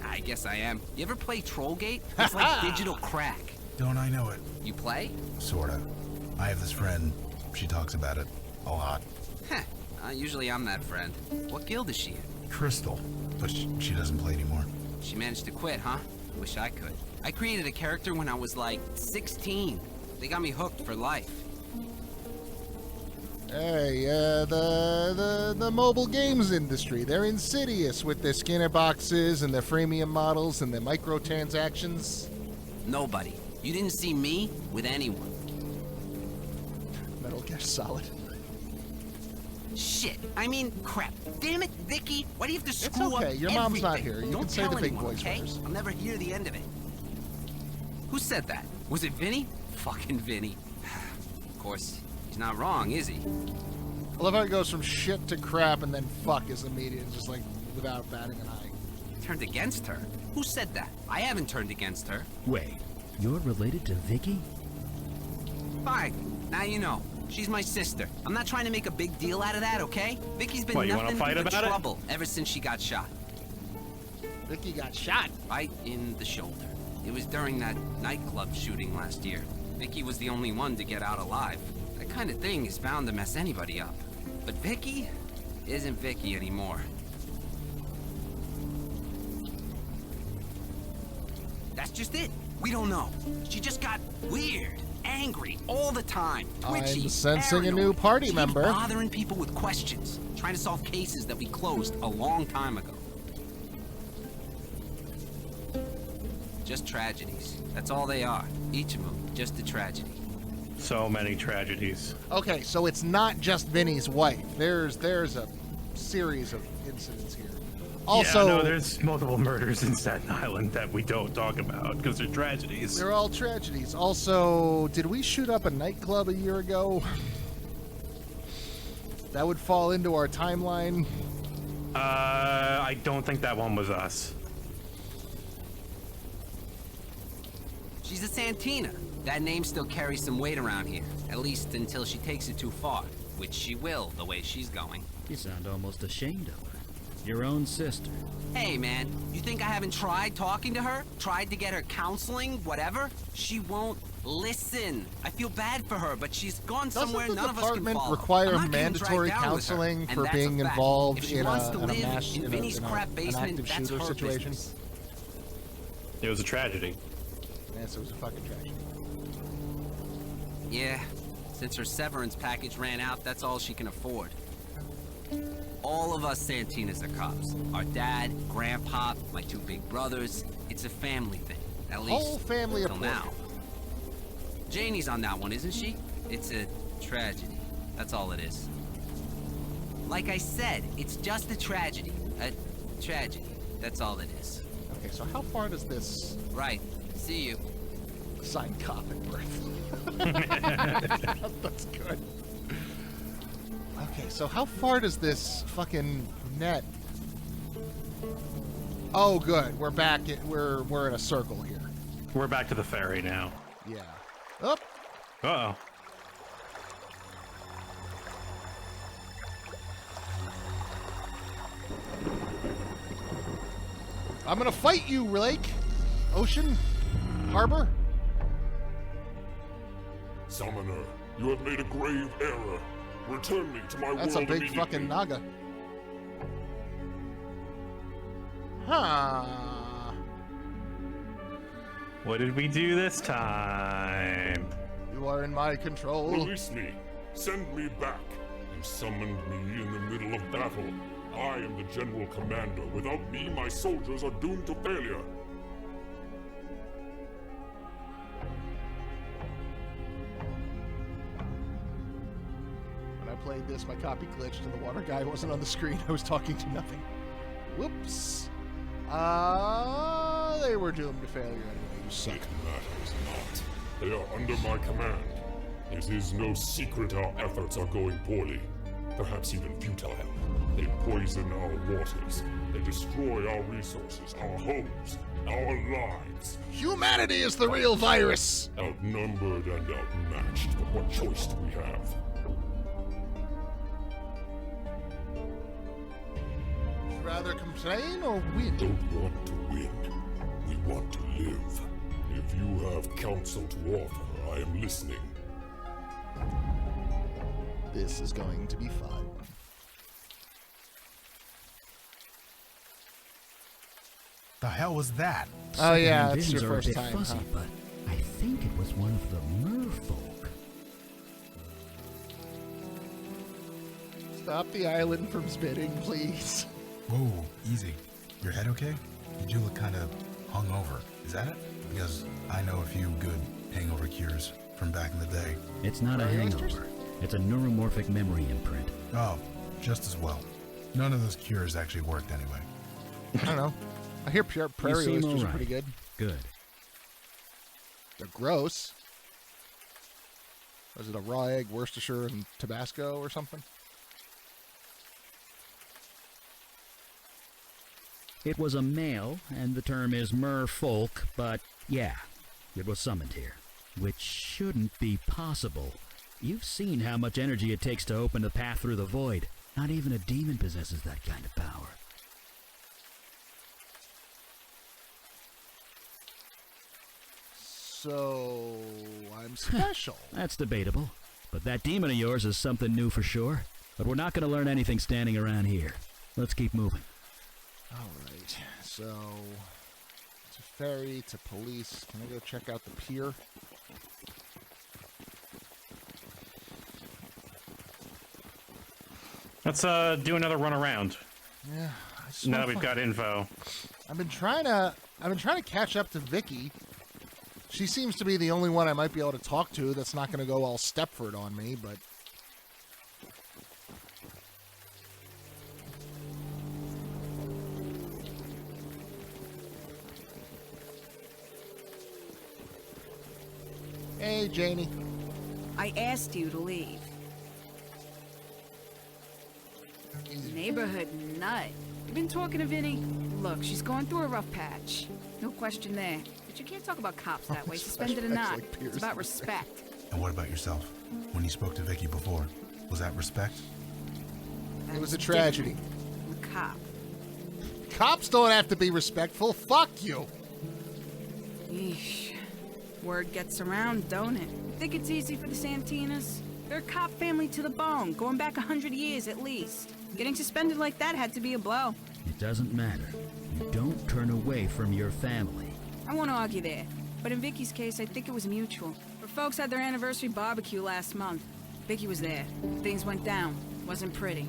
I guess I am. You ever play Trollgate? It's like digital crack. Don't I know it? You play? Sorta. I have this friend. She talks about it a lot. Heh. Usually I'm that friend. What guild is she in? Crystal. But she doesn't play anymore. She managed to quit, huh? Wish I could. I created a character when I was like 16. They got me hooked for life. Hey, the mobile games industry, they're insidious with their scanner boxes and their freemium models and their microtransactions. Nobody. You didn't see me with anyone. Metal Gear Solid. Shit. I mean, crap. Damn it, Vicky. Why do you have to screw It's okay. up Your mom's not everything? here. You Don't can say tell the big anyone, voice okay? first. I'll never hear the end of it. Who said that? Was it Vinny? Fucking Vinny. Of course, he's not wrong, is he? I love how it goes from shit to crap and then fuck is immediate, just like without batting an eye. Turned against her? Who said that? I haven't turned against her. Wait, you're related to Vicky? Fine. Now you know. She's my sister. I'm not trying to make a big deal out of that, okay? Vicky's been What, you wanna nothing fight but about it? trouble ever since she got shot. Vicky got shot. Right in the shoulder. It was during that nightclub shooting last year. Vicky was the only one to get out alive. That kind of thing is bound to mess anybody up. But Vicky isn't Vicky anymore. That's just it. We don't know. She just got weird, angry all the time, twitchy, I'm sensing a new paranoid. party She keeps member. bothering people with questions, trying to solve cases that we closed a long time ago. Just tragedies. That's all they are. Each of them, just a tragedy. So many tragedies. Okay, so it's not just Vinny's wife. There's a series of incidents here. Also, yeah, no, there's multiple murders in Staten Island that we don't talk about because they're tragedies. they're all tragedies. Also, did we shoot up a nightclub a year ago? That would fall into our timeline. I don't think that one was us. She's a Santina. That name still carries some weight around here, at least until she takes it too far, which she will, the way she's going. You sound almost ashamed of her. Your own sister. Hey, man, you think I haven't tried talking to her? Tried to get her counseling, whatever? She won't listen. I feel bad for her, but she's gone somewhere Doesn't the none of us can department follow. require I'm not getting mandatory dragged down with her, counseling and for that's being a fact. involved If she in wants to a live mass in Vinny's crap an basement, active that's shooter her situation? business. It was a tragedy. Yes, it was a fucking tragedy. Yeah, since her severance package ran out, that's all she can afford. All of us Santinas are cops. Our dad, grandpa, my two big brothers. It's a family thing, at least Whole family until appointed. now. Janie's on that one, isn't she? It's a tragedy. That's all it is. Like I said, it's just a tragedy. A tragedy. That's all it is. Okay, so how far does this Right. See you. sign cop at birth? That's good. Okay, so how far does this fucking net? Oh, good. We're back. We're in a circle here. We're back to the ferry now. Yeah. Up. Uh-oh. I'm gonna fight you, Lake. Ocean. Harbor. Summoner, you have made a grave error. Return me to my That's a world big immediately. fucking naga. Huh. What did we do this time? You are in my control. Release me. Send me back. You summoned me in the middle of battle. I am the general commander. Without me, my soldiers are doomed to failure. When I played this, my copy glitched and the water guy wasn't on the screen. I was talking to nothing. Whoops. They were doomed to failure anyway. You suck. It matters not. They are under my command. It is no secret our efforts are going poorly. Perhaps even futile. They poison our waters. They destroy our resources, our homes, our lives. Humanity is the real virus! Outnumbered and outmatched, but what choice do we have? Would you rather complain or win? Don't want to win. We want to live. If you have counsel to offer, I am listening. This is going to be fun. The hell was that? Oh yeah, Secondhand it's your visions are a first bit time, fuzzy, huh? but I think it was one of the merfolk. Stop the island from spitting, please. Whoa, easy. Your head okay? You do look kind of hungover. Is that it? Because I know a few good hangover cures from back in the day. It's not a hangover. It's a neuromorphic memory imprint. Oh, just as well. None of those cures actually worked anyway. I don't know. I hear prairie seem oysters are alright. pretty good. Good. They're gross. Was it a raw egg, Worcestershire, and Tabasco or something? It was a male, and the term is merfolk, but yeah, it was summoned here. Which shouldn't be possible. You've seen how much energy it takes to open the path through the void. Not even a demon possesses that kind of power. So I'm special. That's debatable. But that demon of yours is something new for sure. But we're not going to learn anything standing around here. Let's keep moving. Alright, so to ferry, to police. Can I go check out the pier? Let's do another run around. Yeah. Now that we've got info. I've been trying to catch up to Vicky. She seems to be the only one I might be able to talk to that's not going to go all Stepford on me, but hey, Janie. I asked you to leave. Neighborhood nut. You been talking to Vinny? Look, she's going through a rough patch. No question there. But you can't talk about cops that way. Suspended or not. It's about respect. And what about yourself? When you spoke to Vicky before, was that respect? It was a tragedy. I'm a cop. Cops don't have to be respectful. Fuck you. Yeesh. Word gets around, don't it? Think it's easy for the Santinas? They're a cop family to the bone, going back 100 years at least. Getting suspended like that had to be a blow. It doesn't matter. You don't turn away from your family. I won't argue there. But in Vicky's case, I think it was mutual. Her folks had their anniversary barbecue last month. Vicky was there. Things went down. Wasn't pretty.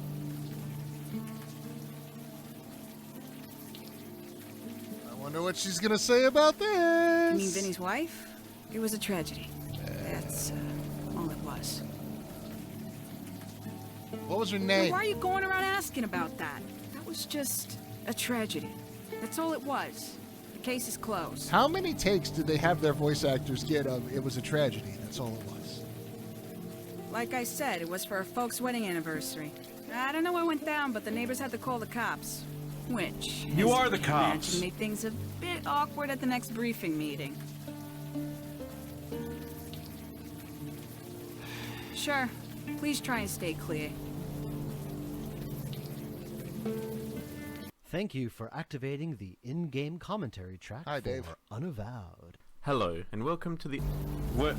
I wonder what she's gonna say about this. You mean Vinny's wife? It was a tragedy. That's all it was. What was her Now, name? why are you going around asking about that? That was just a tragedy. That's all it was. The case is closed. How many takes did they have their voice actors get of it was a tragedy? That's all it was. Like I said, it was for her folks' wedding anniversary. I don't know what went down, but the neighbors had to call the cops. Which, You as are the can cops. imagine, made things a bit awkward at the next briefing meeting. Sure. Please try and stay clear. Thank you for activating the in-game commentary track Hi, Dave. for Unavowed. Hello, and welcome to the... What?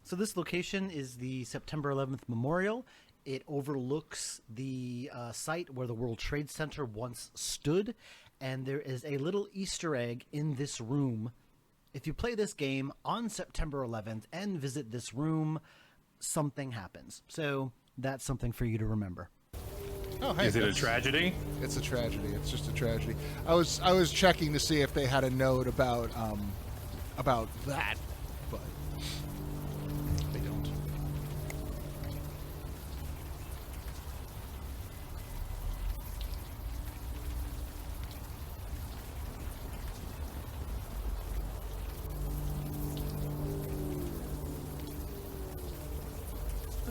So this location is the September 11th Memorial. It overlooks the site where the World Trade Center once stood, and there is a little Easter egg in this room. If you play this game on September 11th and visit this room, something happens. So that's something for you to remember. Oh, hey, Is it a tragedy? It's a tragedy. It's just a tragedy. I was checking to see if they had a note about that, but they don't.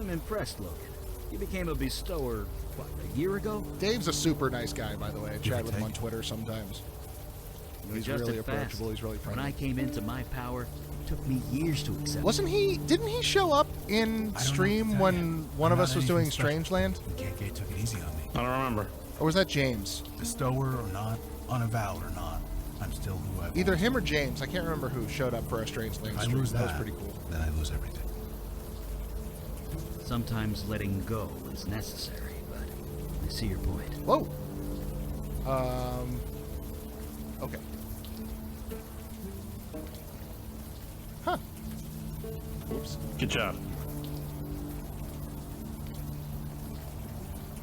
I'm impressed, Logan. You became a bestower, what, a year ago? Dave's a super nice guy, by the way. I chat with him on Twitter sometimes. He's Adjusted really approachable. fast. He's really friendly. When I came into my power, it took me years to accept. Didn't he show up in stream when one of us was doing Strangeland? KK took it easy on me. I don't remember. Or was that James? Bestower or not, unavowed or not, I'm still who I've Either always him or been. James. I can't remember who showed up for our Strangeland If I stream. lose That was that, pretty cool. then I lose everything. Sometimes letting go is necessary, but I see your point. Whoa. Okay. Huh. Oops. Good job.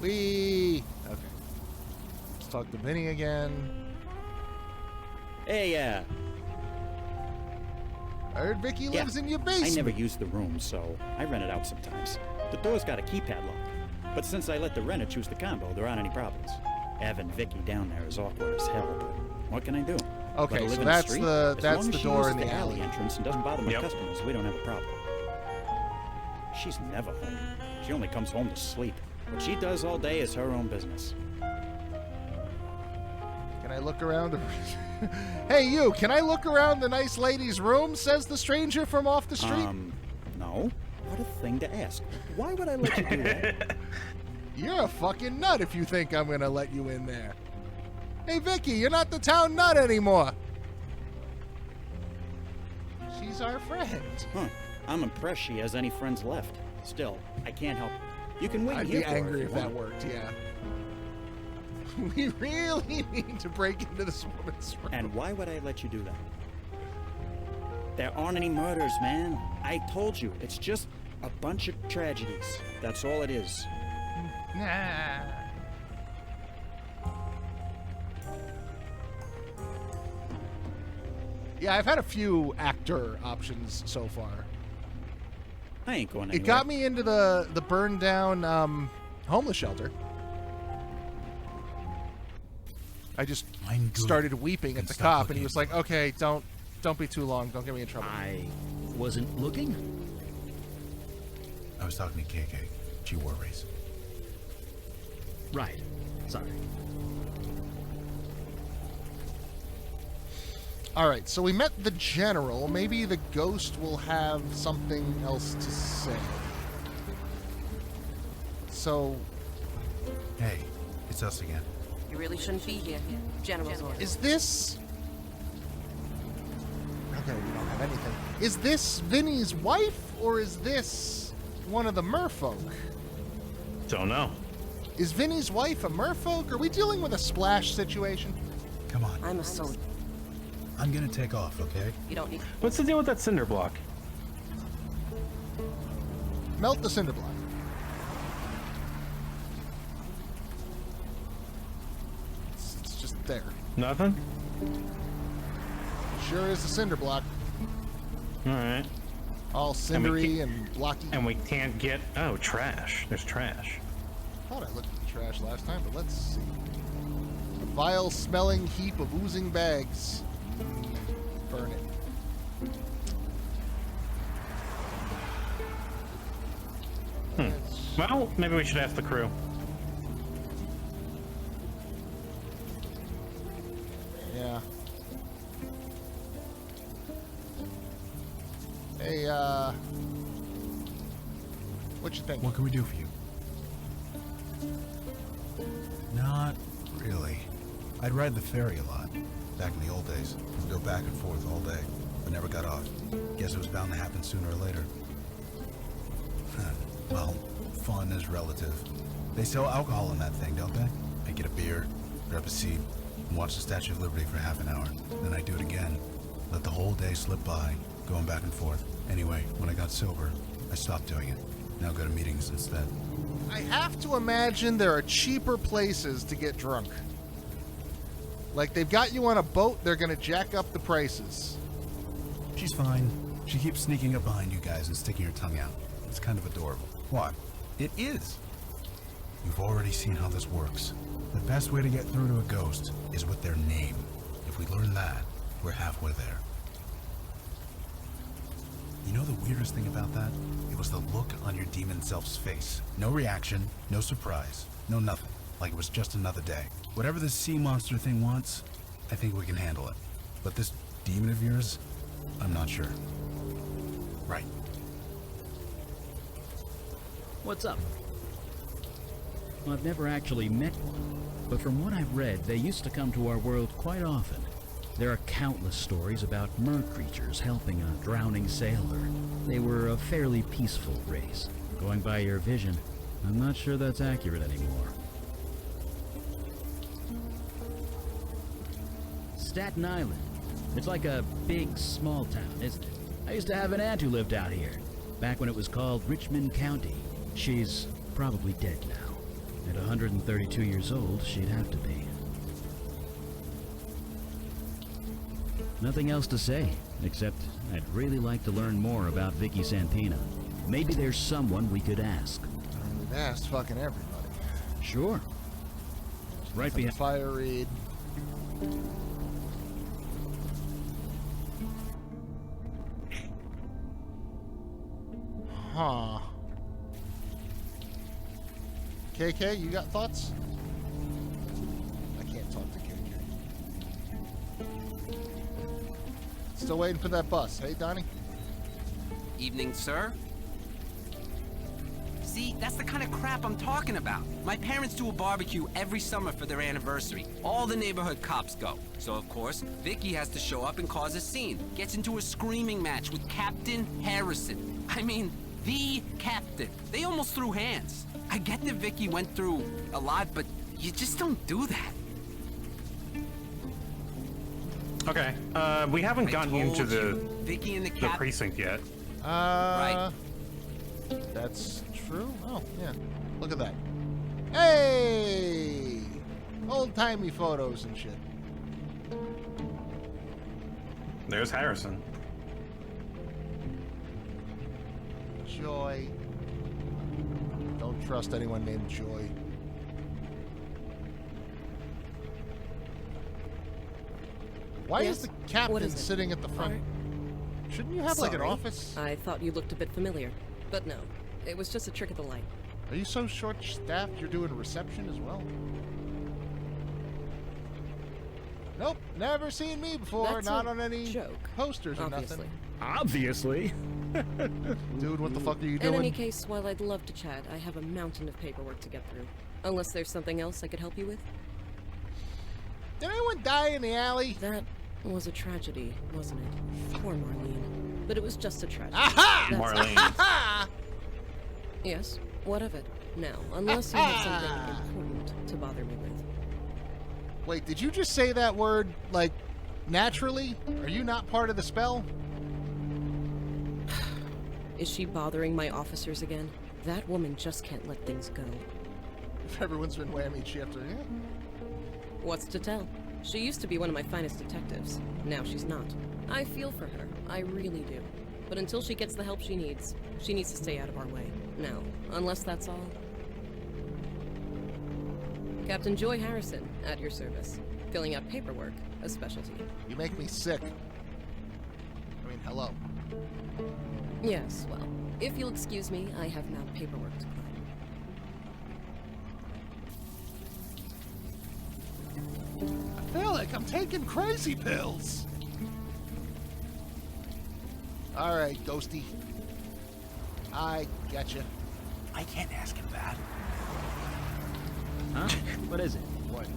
Okay. Let's talk to Vinny again. Hey, I heard Vicky lives in your basement. I never use the room, so I rent it out sometimes. The door's got a keypad lock, but since I let the renter choose the combo, there aren't any problems. Having Vicky down there is awkward as hell, but what can I do? Okay, Let her live so in that's street. the- As that's long the as she door uses in the alley. entrance and doesn't bother my Yep. customers, we don't have a problem. She's never home. She only comes home to sleep. What she does all day is her own business. Can I look around? Hey, you, can I look around the nice lady's room? Says the stranger from off the street. No. What a thing to ask. Why would I let you do that? You're a fucking nut if you think I'm gonna let you in there. Hey, Vicky, you're not the town nut anymore. She's our friend. Huh. I'm impressed she has any friends left. Still, I can't help. You can wait I'd here be for her angry you if that want. worked, yeah. We really need to break into this woman's room. And why would I let you do that? There aren't any murders, man. I told you, it's just a bunch of tragedies. That's all it is. Nah. Yeah, I've had a few actor options so far. I ain't going It anywhere. got me into the burned down homeless shelter. I just started weeping at the cop, and he was like, "Okay, don't be too long. Don't get me in trouble." I wasn't looking. I was talking to KK. She wore race. Right. Sorry. All right, so we met the general. Maybe the ghost will have something else to say. So, Hey, it's us again. You really shouldn't be here. General's orders. is this... Okay, we don't have anything. Is this Vinny's wife, or is this one of the merfolk? Don't know. Is Vinny's wife a merfolk? Are we dealing with a splash situation? Come on. I'm a soldier. I'm gonna take off, okay? You don't need... What's the deal with that cinder block? Melt the cinder block. It's just there. Nothing? Sure is a cinder block. All right. All cindery and blocky. And we can't get... Oh, trash. There's trash. I thought I looked at the trash last time, but let's see. A vile-smelling heap of oozing bags. Burn it. Well, maybe we should ask the crew. Yeah. Hey, what you think? What can we do for you? Not really. I'd ride the ferry a lot. Back in the old days. We'd go back and forth all day, but never got off. Guess it was bound to happen sooner or later. Well, fun is relative. They sell alcohol in that thing, don't they? I get a beer, grab a seat, and watch the Statue of Liberty for half an hour. Then I do it again. Let the whole day slip by, going back and forth. Anyway, when I got sober, I stopped doing it. Now go to meetings instead. I have to imagine there are cheaper places to get drunk. Like, they've got you on a boat, they're gonna jack up the prices. She's fine. She keeps sneaking up behind you guys and sticking her tongue out. It's kind of adorable. What? It is. You've already seen how this works. The best way to get through to a ghost is with their name. If we learn that, we're halfway there. You know the weirdest thing about that? It It was the look on your demon self's face. No reaction, no surprise, no nothing. Like it was just another day. Whatever this sea monster thing wants, I think we can handle it. But this demon of yours, I'm not sure. Right. What's up? Well, I've never actually met one, but from what I've read, they used to come to our world quite often. There are countless stories about mer creatures helping a drowning sailor. They were a fairly peaceful race. Going by your vision, I'm not sure that's accurate anymore. Staten Island. It's like a big, small town, isn't it? I used to have an aunt who lived out here, back when it was called Richmond County. She's probably dead now. At 132 years old, she'd have to be. Nothing else to say, except I'd really like to learn more about Vicky Santina. Maybe there's someone we could ask. We've asked fucking everybody. Sure. Right behind. Fire read. Huh. KK, you got thoughts? I can't talk to KK. Still waiting for that bus. Hey, Donnie? Evening, sir. See, that's the kind of crap I'm talking about. My parents do a barbecue every summer for their anniversary. All the neighborhood cops go. So, of course, Vicky has to show up and cause a scene. Gets into a screaming match with Captain Harrison. I mean, the captain. They almost threw hands. I get that Vicky went through a lot, but you just don't do that. Okay, we haven't gotten into the Vicky and the precinct yet. Right. That's true. Oh, yeah. Look at that. Hey! Old-timey photos and shit. There's Harrison. Joy. Don't trust anyone named Joy. Why Yes? is the captain What is it? sitting at the front? Shouldn't you have like an Sorry. office? I thought you looked a bit familiar. But no, it was just a trick of the light. Are you so short-staffed you're doing reception as well? Nope, never seen me before. That's not a on any joke, posters or obviously. nothing. Obviously. Dude, what the fuck are you doing? In any case, while I'd love to chat, I have a mountain of paperwork to get through. Unless there's something else I could help you with? Did anyone die in the alley? That was a tragedy, wasn't it? Poor Marlene. But it was just a tragedy. Aha! Marlene. Yes, what of it? Now, unless you have something important to bother me with. Wait, did you just say that word, like, naturally? Are you not part of the spell? Is she bothering my officers again? That woman just can't let things go. If everyone's been whammied, she after yeah. What's to tell? She used to be one of my finest detectives. Now she's not. I feel for her. I really do. But until she gets the help she needs to stay out of our way. Now, unless that's all. Captain Joy Harrison, at your service. Filling out paperwork, a specialty. You make me sick. I mean, hello. Yes, well, if you'll excuse me, I have now paperwork to climb. I feel like I'm taking crazy pills. All right, Ghosty. I gotcha. I can't ask him that. Huh? What is it? What?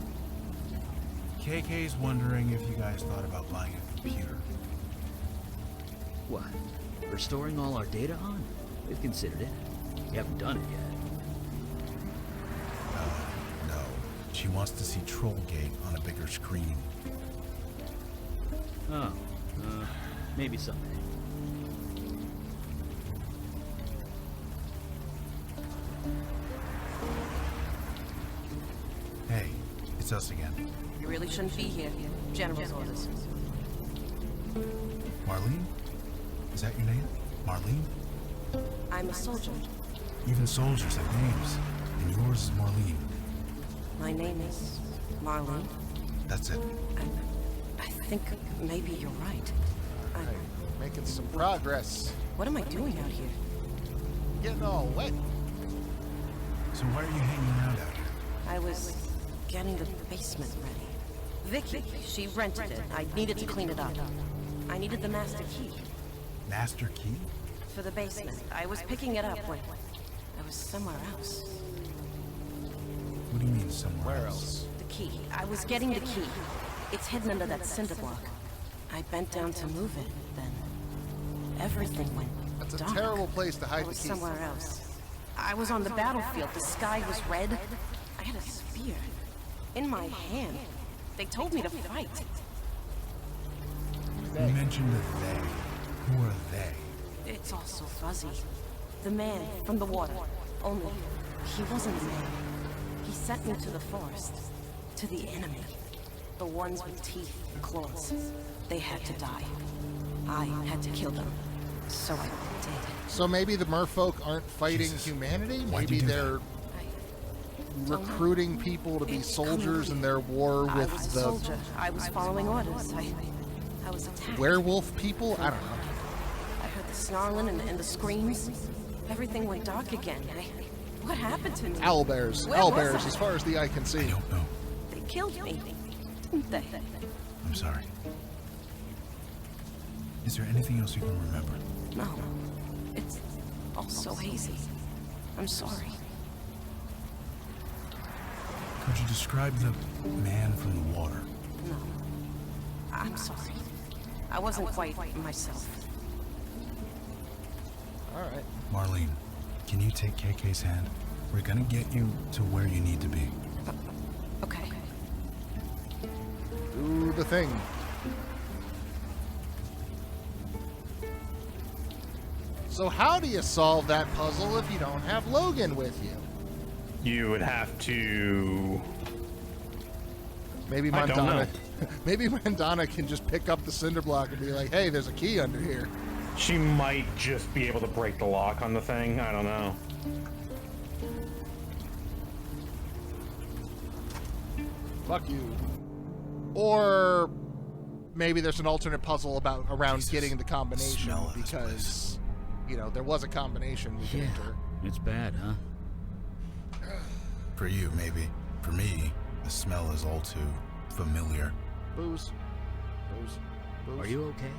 KK's wondering if you guys thought about buying a computer. What? We're storing all our data on? We've considered it. We haven't done it yet. No. She wants to see Trollgate on a bigger screen. Oh, maybe someday. Hey, it's us again. You really shouldn't be here. General's orders. Marlene? Is that your name? Marlene? I'm a soldier. Even soldiers have names, and yours is Marlene. My name is Marlene. That's it. I think maybe you're right. Making some progress. What am I doing out here? getting all wet. So why are you hanging around out here? I was getting the basement ready. Vicky, she rented it. I needed to clean it up. I needed the master key. Master key? For the basement. I was picking it up when I was somewhere else. What do you mean somewhere else? The key. I was getting the key. It's hidden under that cinder block. I bent down to move it, then everything went That's a dark. terrible place to hide I the was key. somewhere else. I was on the battlefield. The sky was red. I had a spear in my hand. They told me to fight. You mentioned a they. Who are they? It's all so fuzzy. The man from the water. Only, he wasn't a man. He sent me to the forest. To the enemy. The ones with teeth and claws. They had to die. I had to kill them. So I did. So maybe the merfolk aren't fighting humanity? Why'd Maybe you do they're recruiting people to be soldiers in their war I with was a the soldier. I was following orders. I was attacked. werewolf people? I don't know. I heard the snarling and the screams. Everything went dark again. What happened to me? Owlbears. Where was Owlbears, I? as far as the eye can see. I don't know. They killed me, didn't they? I'm sorry. Is there anything else you can remember? No. It's all so hazy. I'm sorry. Could you describe the man from the water? No. I'm sorry. I wasn't quite myself. All right. Marlene, can you take KK's hand? We're gonna get you to where you need to be. Okay. Do the thing. So how do you solve that puzzle if you don't have Logan with you? You would have to. Maybe I don't Mandana. know. Maybe Mandana can just pick up the cinder block and be like, "Hey, there's a key under here." She might just be able to break the lock on the thing. I don't know. Fuck you. Or maybe there's an alternate puzzle around getting the combination smell of this because, you know, there was a combination we can enter. It's bad, huh? For you, maybe. For me, the smell is all too familiar. Booze. Booze. Booze. Are you okay?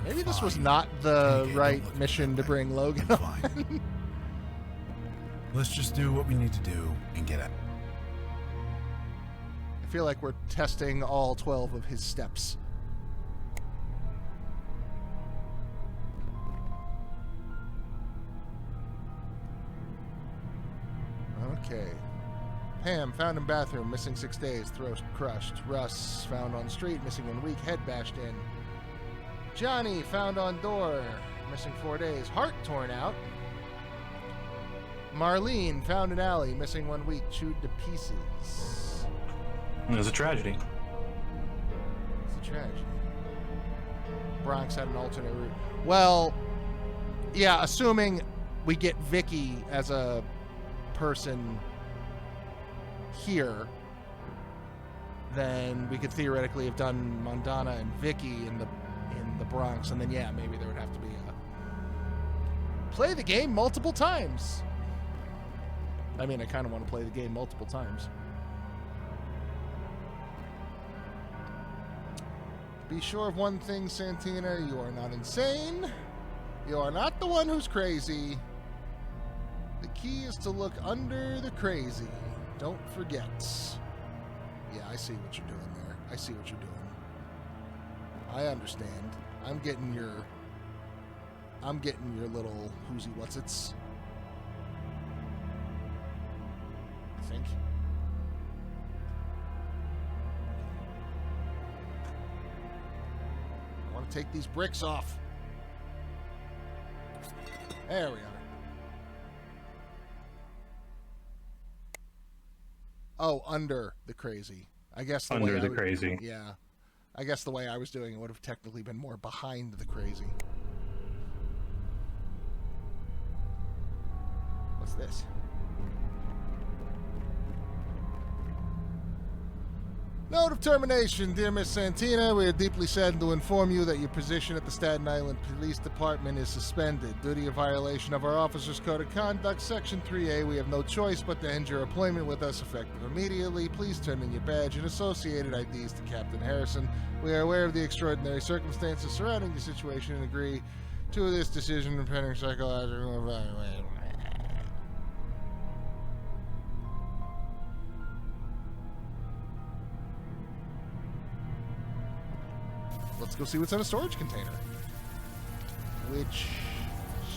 Maybe this was Fine. not the KK, right don't look at me mission to that way. bring Logan I'm on. fine. Let's just do what we need to do and get out. I feel like we're testing all 12 of his steps. Okay. Pam, found in bathroom, missing 6 days, throat crushed. Russ, found on street, missing 1 week, head bashed in. Johnny, found on door, missing 4 days, heart torn out. Marlene, found in alley, missing 1 week, chewed to pieces. It was a tragedy. It's a tragedy. Bronx had an alternate route. Well, yeah, assuming we get Vicky as a person here, then we could theoretically have done Mandana and Vicky in the Bronx, and then yeah, maybe there would have to be a play the game multiple times. I mean, I kind of want to play the game multiple times. Be sure of one thing, Santina, you are not insane. You are not the one who's crazy. The key is to look under the crazy. Don't forget. Yeah, I see what you're doing there. I see what you're doing. I understand. I'm getting your little whoosy what's-its. I think. I want to take these bricks off. There we are. Oh, under the crazy. I guess the Under way the I would- crazy. Yeah. I guess the way I was doing it would have technically been more behind the crazy. What's this? Note of termination. Dear Miss Santina, we are deeply saddened to inform you that your position at the Staten Island Police Department is suspended. Due to your violation of our Officers' Code of Conduct, Section 3A, we have no choice but to end your employment with us effective immediately. Please turn in your badge and associated IDs to Captain Harrison. We are aware of the extraordinary circumstances surrounding the situation and agree to this decision pending psychological evaluation. Let's go see what's in a storage container. Which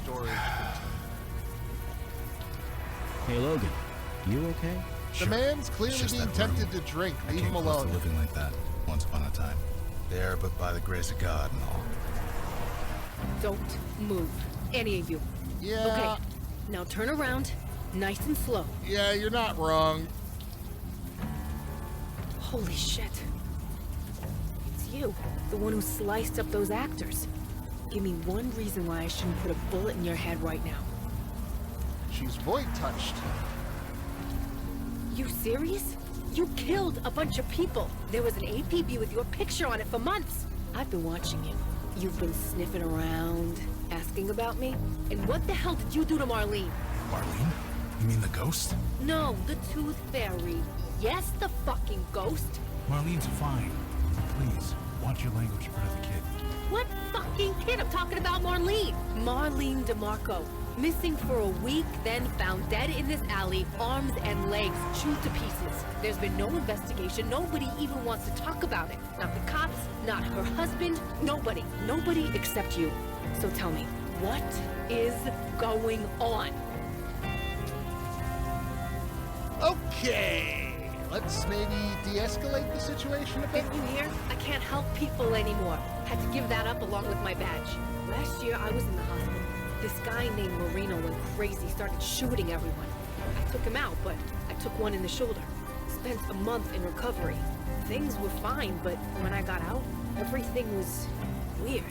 storage container? Hey, Logan. You okay? The man's clearly being tempted to drink. Leave him alone. Living like that once upon a time. There, but by the grace of God and all. Don't move, any of you. Yeah. Okay, now turn around, nice and slow. Yeah, you're not wrong. Holy shit. It's you, the one who sliced up those actors. Give me one reason why I shouldn't put a bullet in your head right now. She's void touched. You serious? You killed a bunch of people. There was an APB with your picture on it for months. I've been watching you. You've been sniffing around, asking about me. And what the hell did you do to Marlene? Marlene? You mean the ghost? No, the Tooth Fairy. Yes, the fucking ghost. Marlene's fine. Please, watch your language in front of the kid. What fucking kid? I'm talking about Marlene. Marlene DeMarco. Missing for a week, then found dead in this alley, arms and legs chewed to pieces. There's been no investigation. Nobody even wants to talk about it. Not the cops, not her husband, nobody. Nobody except you. So tell me, what is going on? Okay. Let's maybe de-escalate the situation a bit. Didn't you hear? I can't help people anymore. Had to give that up along with my badge. Last year, I was in the hospital. This guy named Marino went crazy, started shooting everyone. I took him out, but I took one in the shoulder. Spent a month in recovery. Things were fine, but when I got out, everything was weird.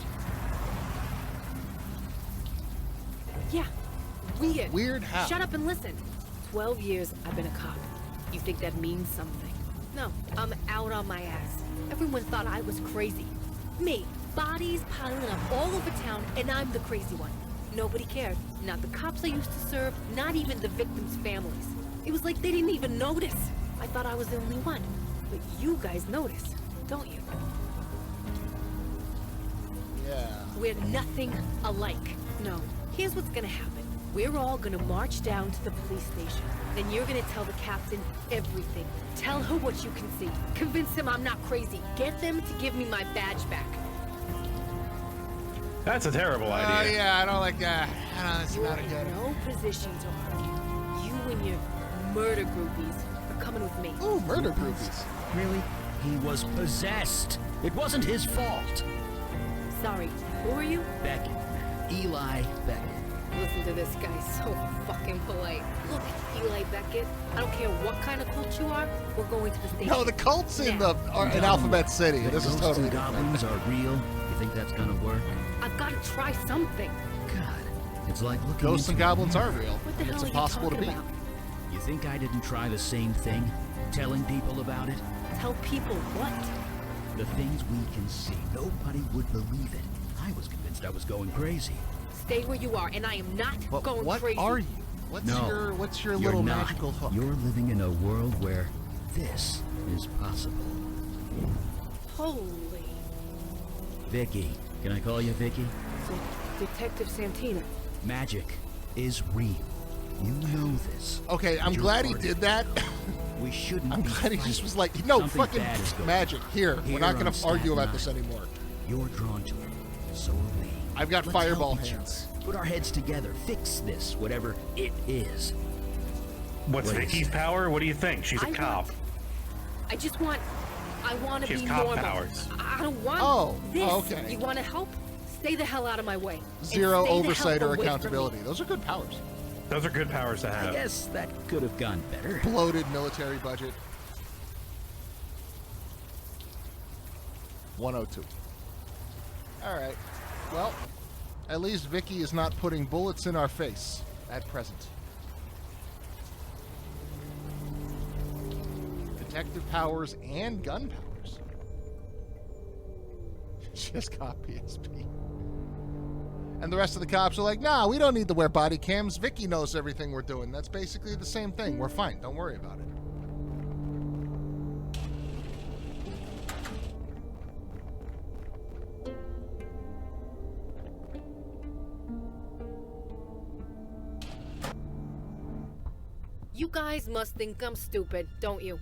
Yeah, weird. Weird how? Shut up and listen. 12 years I've been a cop. You think that means something? No, I'm out on my ass. Everyone thought I was crazy. Me, bodies piling up all over town, and I'm the crazy one. Nobody cared. Not the cops I used to serve, not even the victims' families. It was like they didn't even notice. I thought I was the only one. But you guys notice, don't you? Yeah. We're nothing alike. No, here's what's gonna happen. We're all gonna march down to the police station. Then you're gonna tell the captain everything. Tell her what you can see. Convince him I'm not crazy. Get them to give me my badge back. That's a terrible idea. Oh, yeah, I don't like that. That's You're not a in good. no position to argue. You and your murder groupies are coming with me. Ooh, murder groupies. Really? He was possessed. It wasn't his fault. Sorry, who are you? Beckett. Eli Beckett. Listen to this guy, so fucking polite. Look, Eli Beckett, I don't care what kind of cult you are, we're going to the station. No, the cult's in Alphabet City. The This is ghosts totally and goblins are real. You think that's gonna work? I've got to try something. God, it's like looking Ghosts and into- goblins are real. What the It's hell are you impossible to talking beat. about? You think I didn't try the same thing? Telling people about it? Tell people what? The things we can see. Nobody would believe it. I was convinced I was going crazy. Stay where you are, and I am not going What crazy. are you? What's No, your you're little not. magical hook? You're living in a world where this is possible. Holy. Vicky. Can I call you Vicky? Detective Santina. Magic is real. You know this. Okay, I'm You're glad he part of did it. that. We shouldn't I'm be glad he just fighting. was like, no, Something fucking bad is going magic. on. Here, we're not going on to argue Staten about this Island. anymore. You're drawn to it. So are we. I've got Let's fireball help each hands. other. Put our heads together. Fix this, whatever it is. What's What is Vicky's it? power? What do you think? She's a I cop. I just want... I want to She has be cop normal. powers. I don't want Oh, this. okay. You want to help? Stay the hell out of my way. And Zero stay the hell oversight or away from me. accountability. Those are good powers. Those are good powers to I have. guess that could have gone better. Bloated military budget. 102. All right. Well, at least Vicky is not putting bullets in our face at present. detective powers and gun powers. Just got PSP. And the rest of the cops are like, nah, we don't need to wear body cams. Vicky knows everything we're doing. That's basically the same thing. We're fine. Don't worry about it. You guys must think I'm stupid, don't you?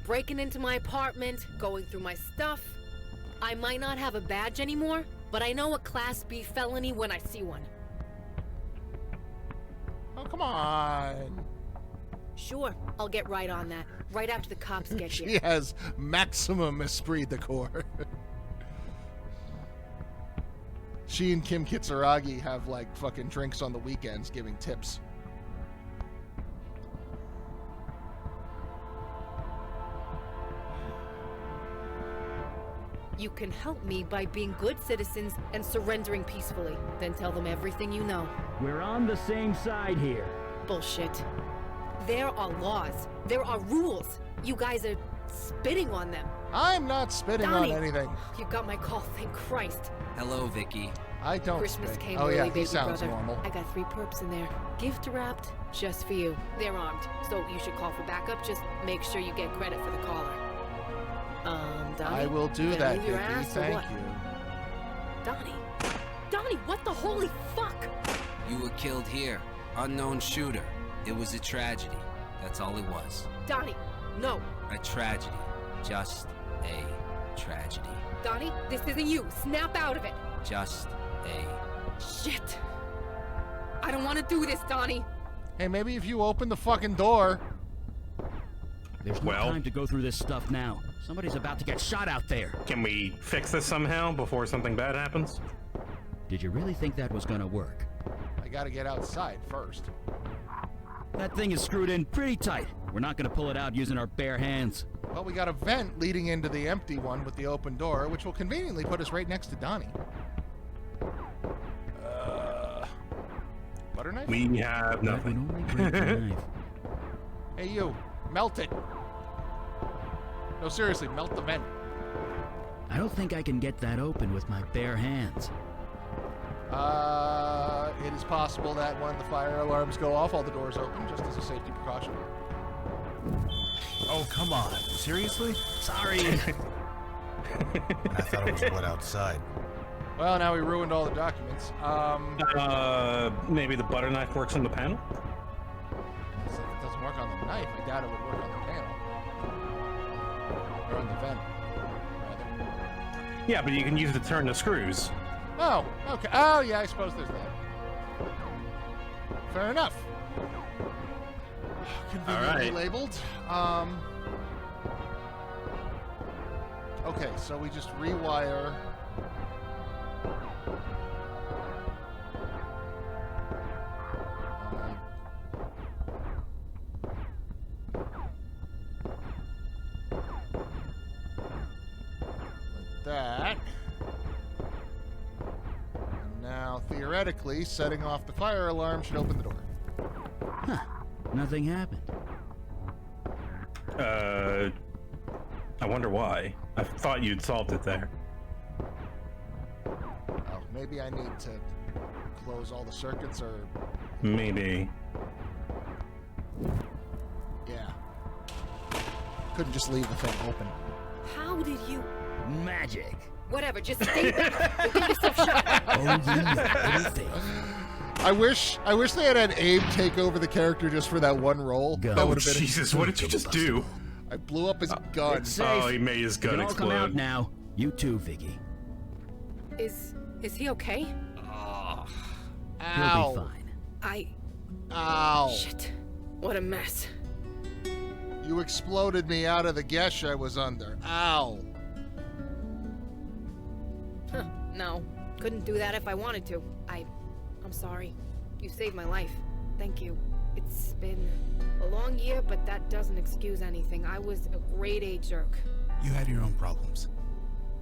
Breaking into my apartment, going through my stuff. I might not have a badge anymore, but I know a Class B felony when I see one. Oh, come on. Sure, I'll get right on that, right after the cops get here. She has maximum esprit de corps. She and Kim Kitsuragi have, like, fucking drinks on the weekends giving tips. You can help me by being good citizens and surrendering peacefully. Then tell them everything you know. We're on the same side here. Bullshit. There are laws. There are rules. You guys are spitting on them. I'm not spitting Donnie, on anything. You got my call, thank Christ. Hello, Vicky. I don't Christmas spit. came Oh early, yeah, baby he sounds brother. normal. I got 3 perps in there. Gift wrapped just for you. They're armed, so you should call for backup. Just make sure you get credit for the caller. Donnie? I will do you gonna that, move your Vicky. ass or Thank what? you. Donnie, what the holy fuck? You were killed here. Unknown shooter. It was a tragedy. That's all it was. Donnie, no. A tragedy. Just a tragedy. Donnie, this isn't you. Snap out of it. Just a... Shit. I don't want to do this, Donnie. Hey, maybe if you open the fucking door. There's no time to go through this stuff now. Somebody's about to get shot out there. Can we fix this somehow before something bad happens? Did you really think that was gonna work? I gotta get outside first. That thing is screwed in pretty tight. We're not gonna pull it out using our bare hands. Well, we got a vent leading into the empty one with the open door, which will conveniently put us right next to Donnie. Butter knife? We have nothing. Hey, you. Melt it. No, seriously, melt the vent. I don't think I can get that open with my bare hands. It is possible that when the fire alarms go off, all the doors open, just as a safety precaution. Oh, come on. Seriously? Sorry. I thought it was wet outside. Well, now we ruined all the documents. Maybe the butter knife works on the panel? If it doesn't work on the knife, I doubt it would work on the panel. Or on the vent, rather. Yeah, but you can use it to turn the screws. Oh, okay. Oh, yeah, I suppose there's that. Fair enough. Conveniently labeled. Okay, so we just rewire. Like that. And now, theoretically, setting off the fire alarm should open the door. Huh. Nothing happened. I wonder why. I thought you'd solved it there. Oh, maybe I need to close all the circuits, or... Maybe. Yeah. Couldn't just leave the thing open. How did you... Magic. Whatever, just stay back. You'll get yourself shot. I wish they had Abe take over the character just for that one role. Go. That would have been Jesus, what did you just do? I blew up his gun. It's safe. Oh, he made his gun You can all explode. come out now. You too, Vicky. Is he okay? Ow. He'll be fine. Ow. Shit. What a mess. You exploded me out of the gesh I was under. Ow. Huh, no. Couldn't do that if I wanted to. I'm sorry. You saved my life. Thank you. It's been a long year, but that doesn't excuse anything. I was a grade A jerk. You had your own problems.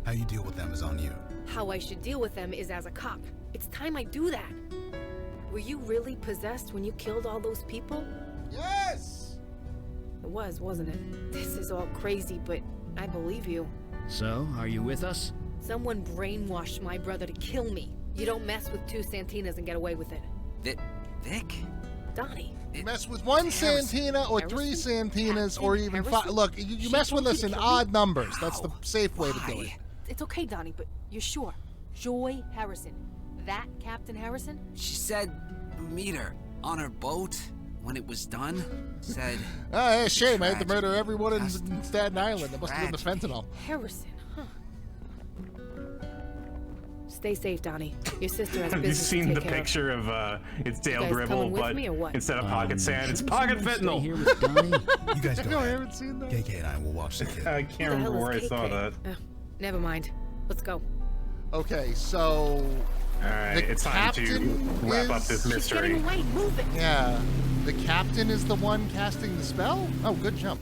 How you deal with them is on you. How I should deal with them is as a cop. It's time I do that. Were you really possessed when you killed all those people? Yes! was, wasn't it? This is all crazy, but I believe you. So, are you with us? Someone brainwashed my brother to kill me. You don't mess with 2 Santinas and get away with it. Vic? Donnie. You mess with 1 Santina or 3 Santinas or even 5. Look, you mess with us in odd numbers. That's the safe way to do it. It's okay, Donnie, but you're sure? Joy Harrison. That Captain Harrison? She said meet her on her boat when it was done. Said... Oh, shame. I had to murder everyone in Staten Island. That must have been the fentanyl. Harrison, huh? Stay safe, Donnie. Your sister has Have you business seen to the take care picture of You it's Dale guys Gribble, coming with but me or what? instead of pocket sand, it's pocket fentanyl. Here with Donnie? You guys go No, I ahead. haven't seen that. KK and I will watch the kid. I can't remember where I saw that. Never mind. Let's go. Okay, so... Alright, it's time to wrap up this mystery. She's getting away. Move it. Yeah. The captain is the one casting the spell? Oh, good jump.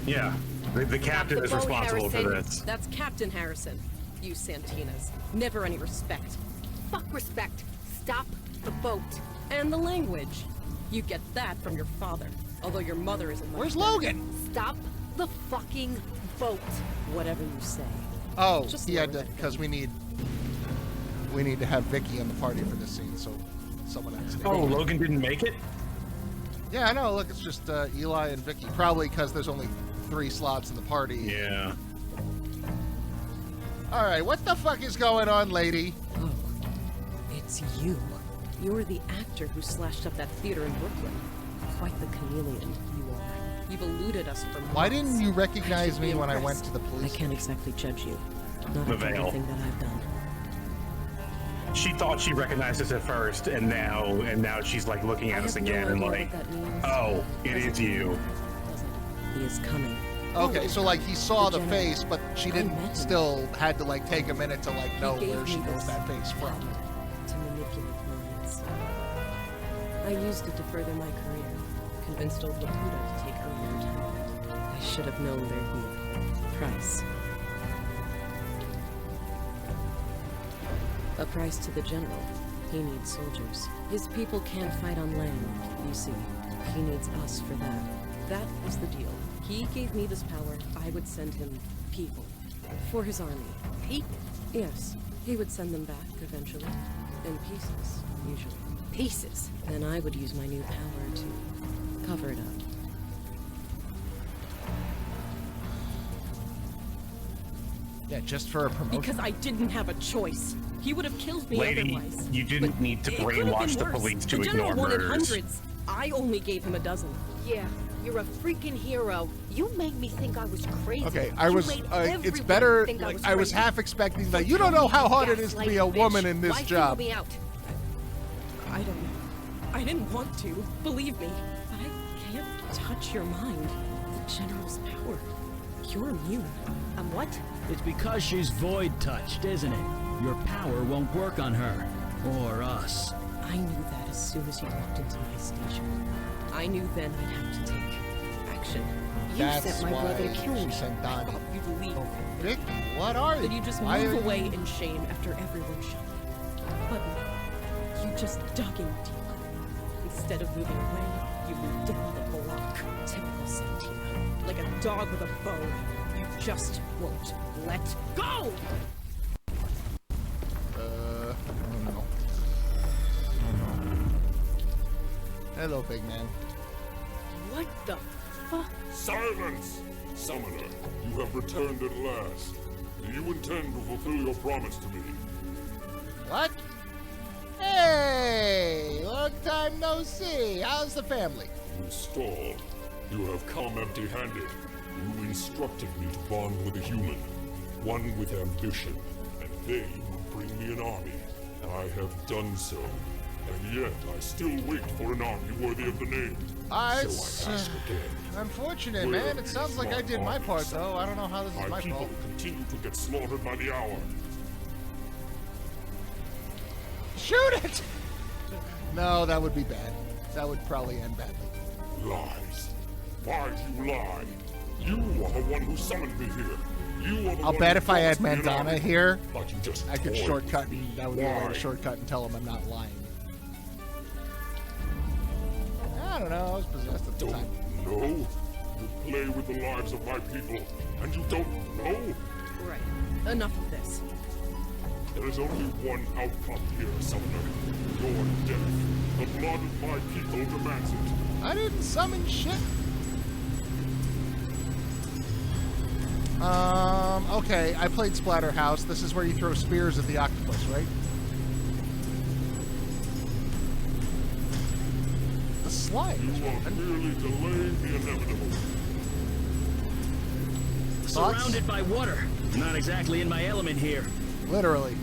Yeah, the captain is responsible for this. That's Captain Harrison. You Santinas. Never any respect. Fuck respect. Stop the boat. And the language. You get that from your father. Although your mother isn't much Where's better. Logan? Stop the fucking boat. Whatever you say. Oh, Just he had lower to, that because we need to have Vicky in the party for this scene, so someone has to. Oh, Logan didn't make it? Yeah, I know. Look, it's just Eli and Vicky. Probably because there's only 3 slots in the party. Yeah. All right, what the fuck is going on, lady? Oh, it's you. You're the actor who slashed up that theater in Brooklyn. Quite the chameleon you are. You've eluded us for months. Why didn't you recognize me when I went impressed. to the police? I can't exactly judge you. Not The after veil. everything that I've done. She thought she recognized us at first, and now she's like looking at us again and like, oh, it is you. He is coming. Okay, so like he saw the general. face, but she didn't still had to like take a minute to like know He gave where she me knows this that face from. to manipulate minds. I used it to further my career. Convinced old Laputa to take early retirement. I should have known there'd be a price. A price to the general. He needs soldiers. His people can't fight on land, you see. He needs us for that. That was the deal. He gave me this power. I would send him people. For his army. People? Yes. He would send them back eventually. In pieces, usually. Pieces? Then I would use my new power to cover it up. Yeah, just for a promotion. Because I didn't have a choice. He would have killed me Lady, otherwise. you didn't need to It could have brainwash been the worse. police to The general ignore wanted murders. hundreds. I only gave him a dozen. Yeah, you're a freaking hero. You made me think I was crazy. Okay, I You was. made It's everyone better. think Like was I was crazy. half expecting that. You don't know how hard it is to be a Gaslighting woman bitch. in this Why job. single me out? I don't know. I didn't want to, believe me. But I can't touch your mind. The general's power. You're immune. I'm what? It's because she's void-touched, isn't it? Your power won't work on her. Or us. I knew that as soon as you walked into my station. I knew then I'd have to take action. You That's sent my why brother to kill she me. sent Donnie. I thought you'd leave. Vic, what are you? That you just Why are move you- away in shame after everyone shot me. But no, you just dug in deeper. Instead of moving away, you moved down the block. Typical Santina. Like a dog with a bone. You just won't let go! Oh no. Hello, big man. What the fuck? Silence! Summoner, you have returned at last. Do you intend to fulfill your promise to me? What? Hey, long time no see. How's the family? You stalled. You have come empty-handed. You instructed me to bond with a human, one with ambition, and they would bring me an army. I have done so, and yet I still wait for an army worthy of the name. It's So I ask again. unfortunate, Where man. It sounds like I did my part, though. I don't know how this is My my people fault. continue to get slaughtered by the hour. Shoot it! No, that would be bad. That would probably end badly. Lies. Why do you lie? You are the one who summoned me here. You are the I'll one bet who if I had promised me an Mandana army, here, but you just I could toyed shortcut, with me. and that would be a way Why? to shortcut and tell him I'm not lying. I don't know. I was possessed at the time. No, You play with the lives of my people, and you don't know? Right. Enough of this. There is only one outcome here, Summoner. Your death. The blood of my people demands it. I didn't summon shit. Okay, I played Splatterhouse. This is where you throw spears at the octopus, right? The slime. You are merely delaying the inevitable. Thoughts? Surrounded by water. Not exactly in my element here. Literally.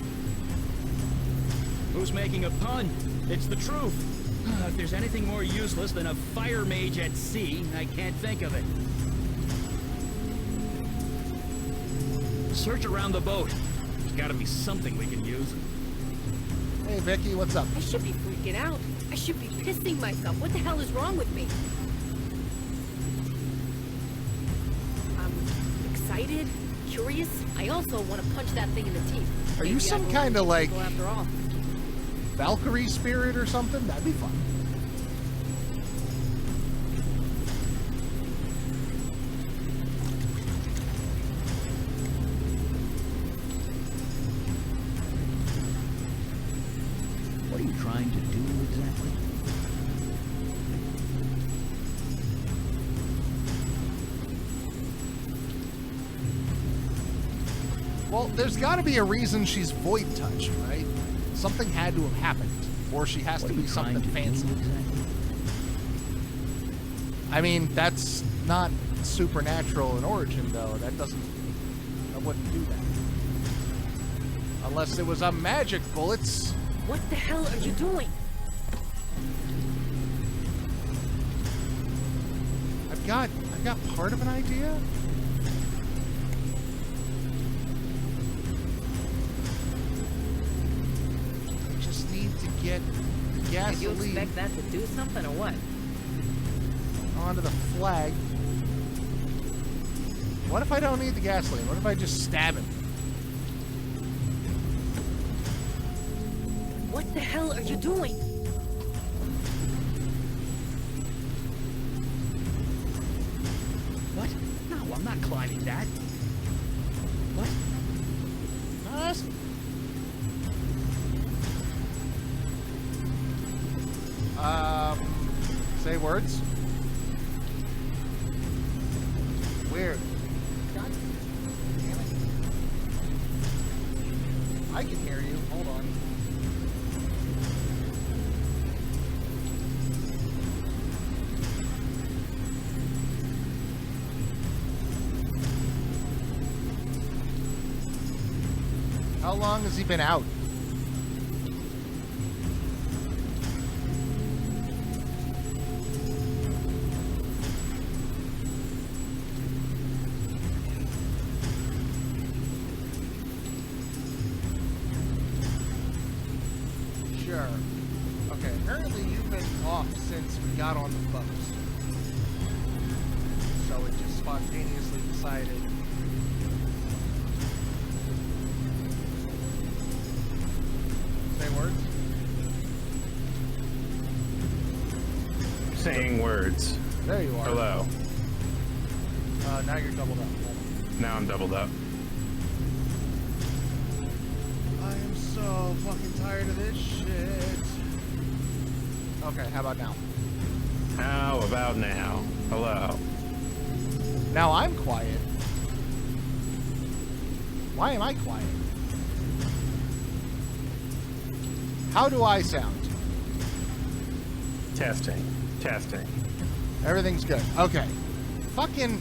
Who's making a pun? It's the truth. If there's anything more useless than a fire mage at sea, I can't think of it. Search around the boat. There's gotta be something we can use. Hey, Vicky, what's up? I should be freaking out. I should be pissing myself. What the hell is wrong with me? I'm excited, curious. I also want to punch that thing in the teeth. Are you Maybe some I will kind of like people after all. Valkyrie spirit or something? That'd be fun. What are you trying to do exactly? Well, there's got to be a reason she's void touched, right? Something had to have happened, or she has to be something fancy. I mean, that's not supernatural in origin, though. That wouldn't do that. Unless it was a magic bullets. What the hell are you doing? I've got part of an idea. I just need to get the gasoline. Did you expect that to do something or what? Onto the flag. What if I don't need the gasoline? What if I just stab him? What the hell are you doing? What? No, I'm not climbing that. What? Say words. Weird. God damn it. I can hear you. Hold on. How long has he been out? Sure. Okay, apparently you've been off since we got on the boat. So it just spontaneously decided. Say words? Saying words. There you are. Hello. Now you're doubled up. Now I'm doubled up. I am so fucking tired of this shit. Okay, how about now? How about now? Hello. Now I'm quiet. Why am I quiet? How do I sound? Testing. Testing. Everything's good. Okay. Fucking...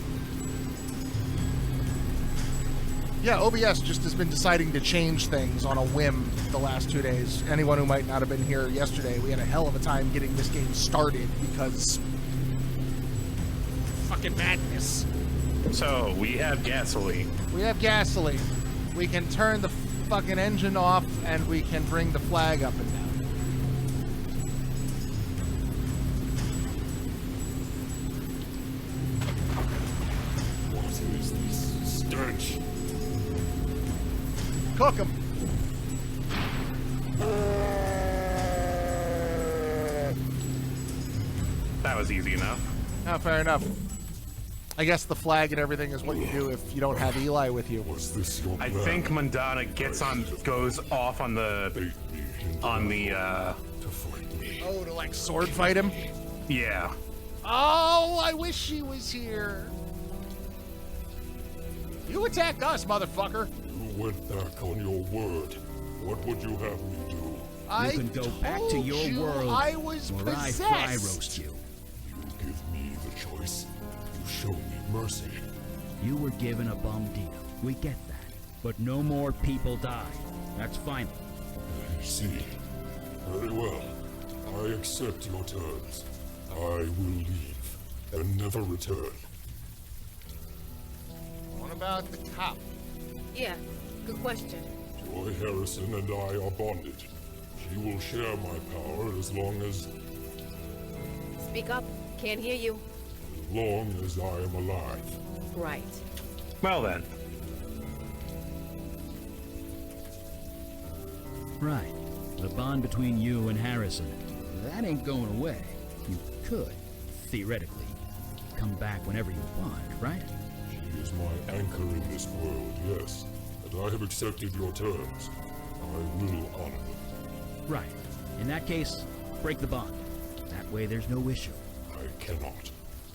Yeah, OBS just has been deciding to change things on a whim the last 2 days. Anyone who might not have been here yesterday, we had a hell of a time getting this game started because... fucking madness. So, we have gasoline. We have gasoline. We can turn the fucking engine off and we can bring the flag up and down. What is this stench? Cook them. That was easy enough. Oh, fair enough. I guess the flag and everything is what you do if you don't have Eli with you. Was this your I plan? think Mandana goes off on the to fight me. Oh, to like sword fight him? Yeah. Oh, I wish she was here. You attacked us, motherfucker. You went back on your word. What would you have me do? I You can go back to told your you world, I was or I possessed. fry roast you. You give me the choice. You show me mercy. You were given a bombardino. We get that. But no more people die. That's final. I see. Very well. I accept your terms. I will leave and never return. What about the cop? Yeah, good question. Joy Harrison and I are bonded. She will share my power as long as Speak up. Can't hear you. I am alive. Right. Well then. Right. The bond between you and Harrison. That ain't going away. You could, theoretically, come back whenever you want, right? She is my anchor in this world, yes. And I have accepted your terms. I will honor them. Right. In that case, break the bond. That way there's no issue. I cannot.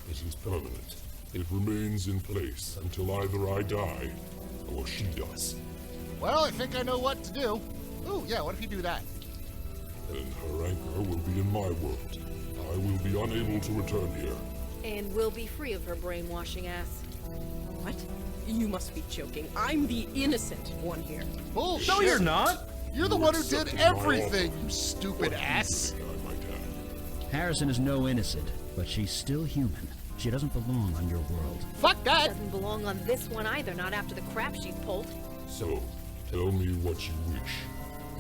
It is permanent. It remains in place until either I die or she does. Well, I think I know what to do. Ooh, yeah, what if you do that? Then her anchor will be in my world. I will be unable to return here. And we'll be free of her brainwashing ass. What? You must be joking. I'm the innocent one here. Bullshit. No, you're not. You're the one who did everything, you stupid ass. Harrison is no innocent, but she's still human. She doesn't belong on your world. Fuck that! Doesn't belong on this one either, not after the crap she's pulled. So, tell me what you wish.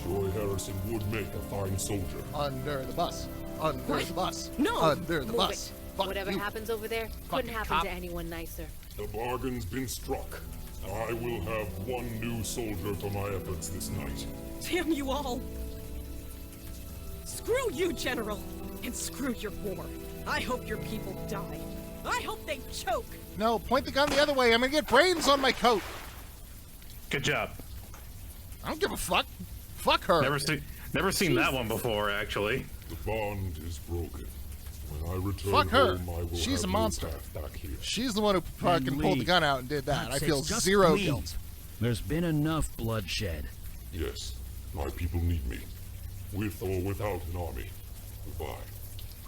Joy Harrison would make a fine soldier. Under the bus. Under the bus. No! Under the Move bus. it. Fuck Whatever you. happens over there Fucking couldn't happen cop. to anyone nicer. The bargain's been struck. I will have one new soldier for my efforts this night. Damn you all! Screw you, General! And screw your war. I hope your people die. I hope they choke! No, point the gun the other way. I'm gonna get brains on my coat. Good job. I don't give a fuck. Fuck her. Never seen that one before, actually. The bond is broken. When I return Fuck her. home, I will She's have a your monster. path back here. She's the one who fucking pulled the gun out and did that. I feel Just zero leave. guilt. There's been enough bloodshed. Yes, my people need me. With or without an army. Goodbye.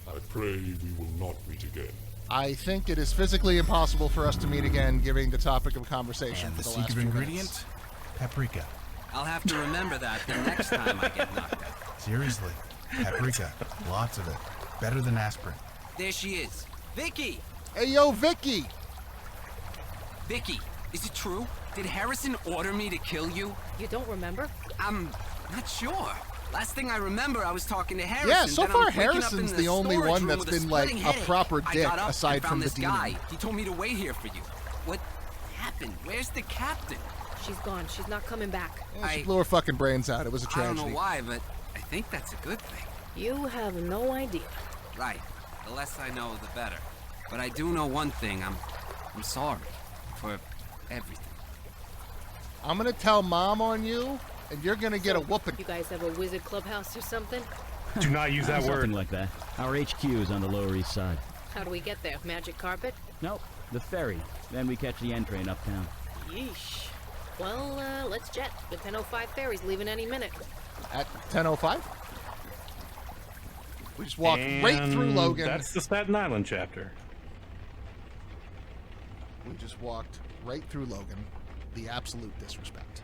I pray we will not meet again. I think it is physically impossible for us to meet again, given the topic of conversation And for the the last secret few ingredient? minutes. Paprika. I'll have to remember that the next time I get knocked out. Seriously. Paprika. Lots of it. Better than aspirin. There she is. Vicky! Hey, yo, Vicky! Vicky, is it true? Did Harrison order me to kill you? You don't remember? I'm not sure. Last thing I remember, I was talking to Harrison. Yeah, so then far I'm waking up in Harrison's the the only storage one room that's with been like splitting a headache. proper I dick got up aside and found from the this demon. guy. He told me to wait here for you. What happened? Where's the captain? She's gone. She's not coming back. Yeah, she blew her fucking brains out. It was a I tragedy. don't know why, but I think that's a good thing. You have no idea. Right. The less I know, the better. But I do know one thing. I'm sorry for everything. I'm gonna tell Mom on you, and you're gonna get a whooping. You guys have a wizard clubhouse or something? Do not use that Something word. like that. Our HQ is on the Lower East Side. How do we get there? Magic carpet? Nope, the ferry. Then we catch the N train uptown. Yeesh. Well, let's jet. The 10:05 ferry's leaving any minute. At 10:05? We just walked right through And Logan. That's the Staten Island chapter. We just walked right through Logan. The absolute disrespect.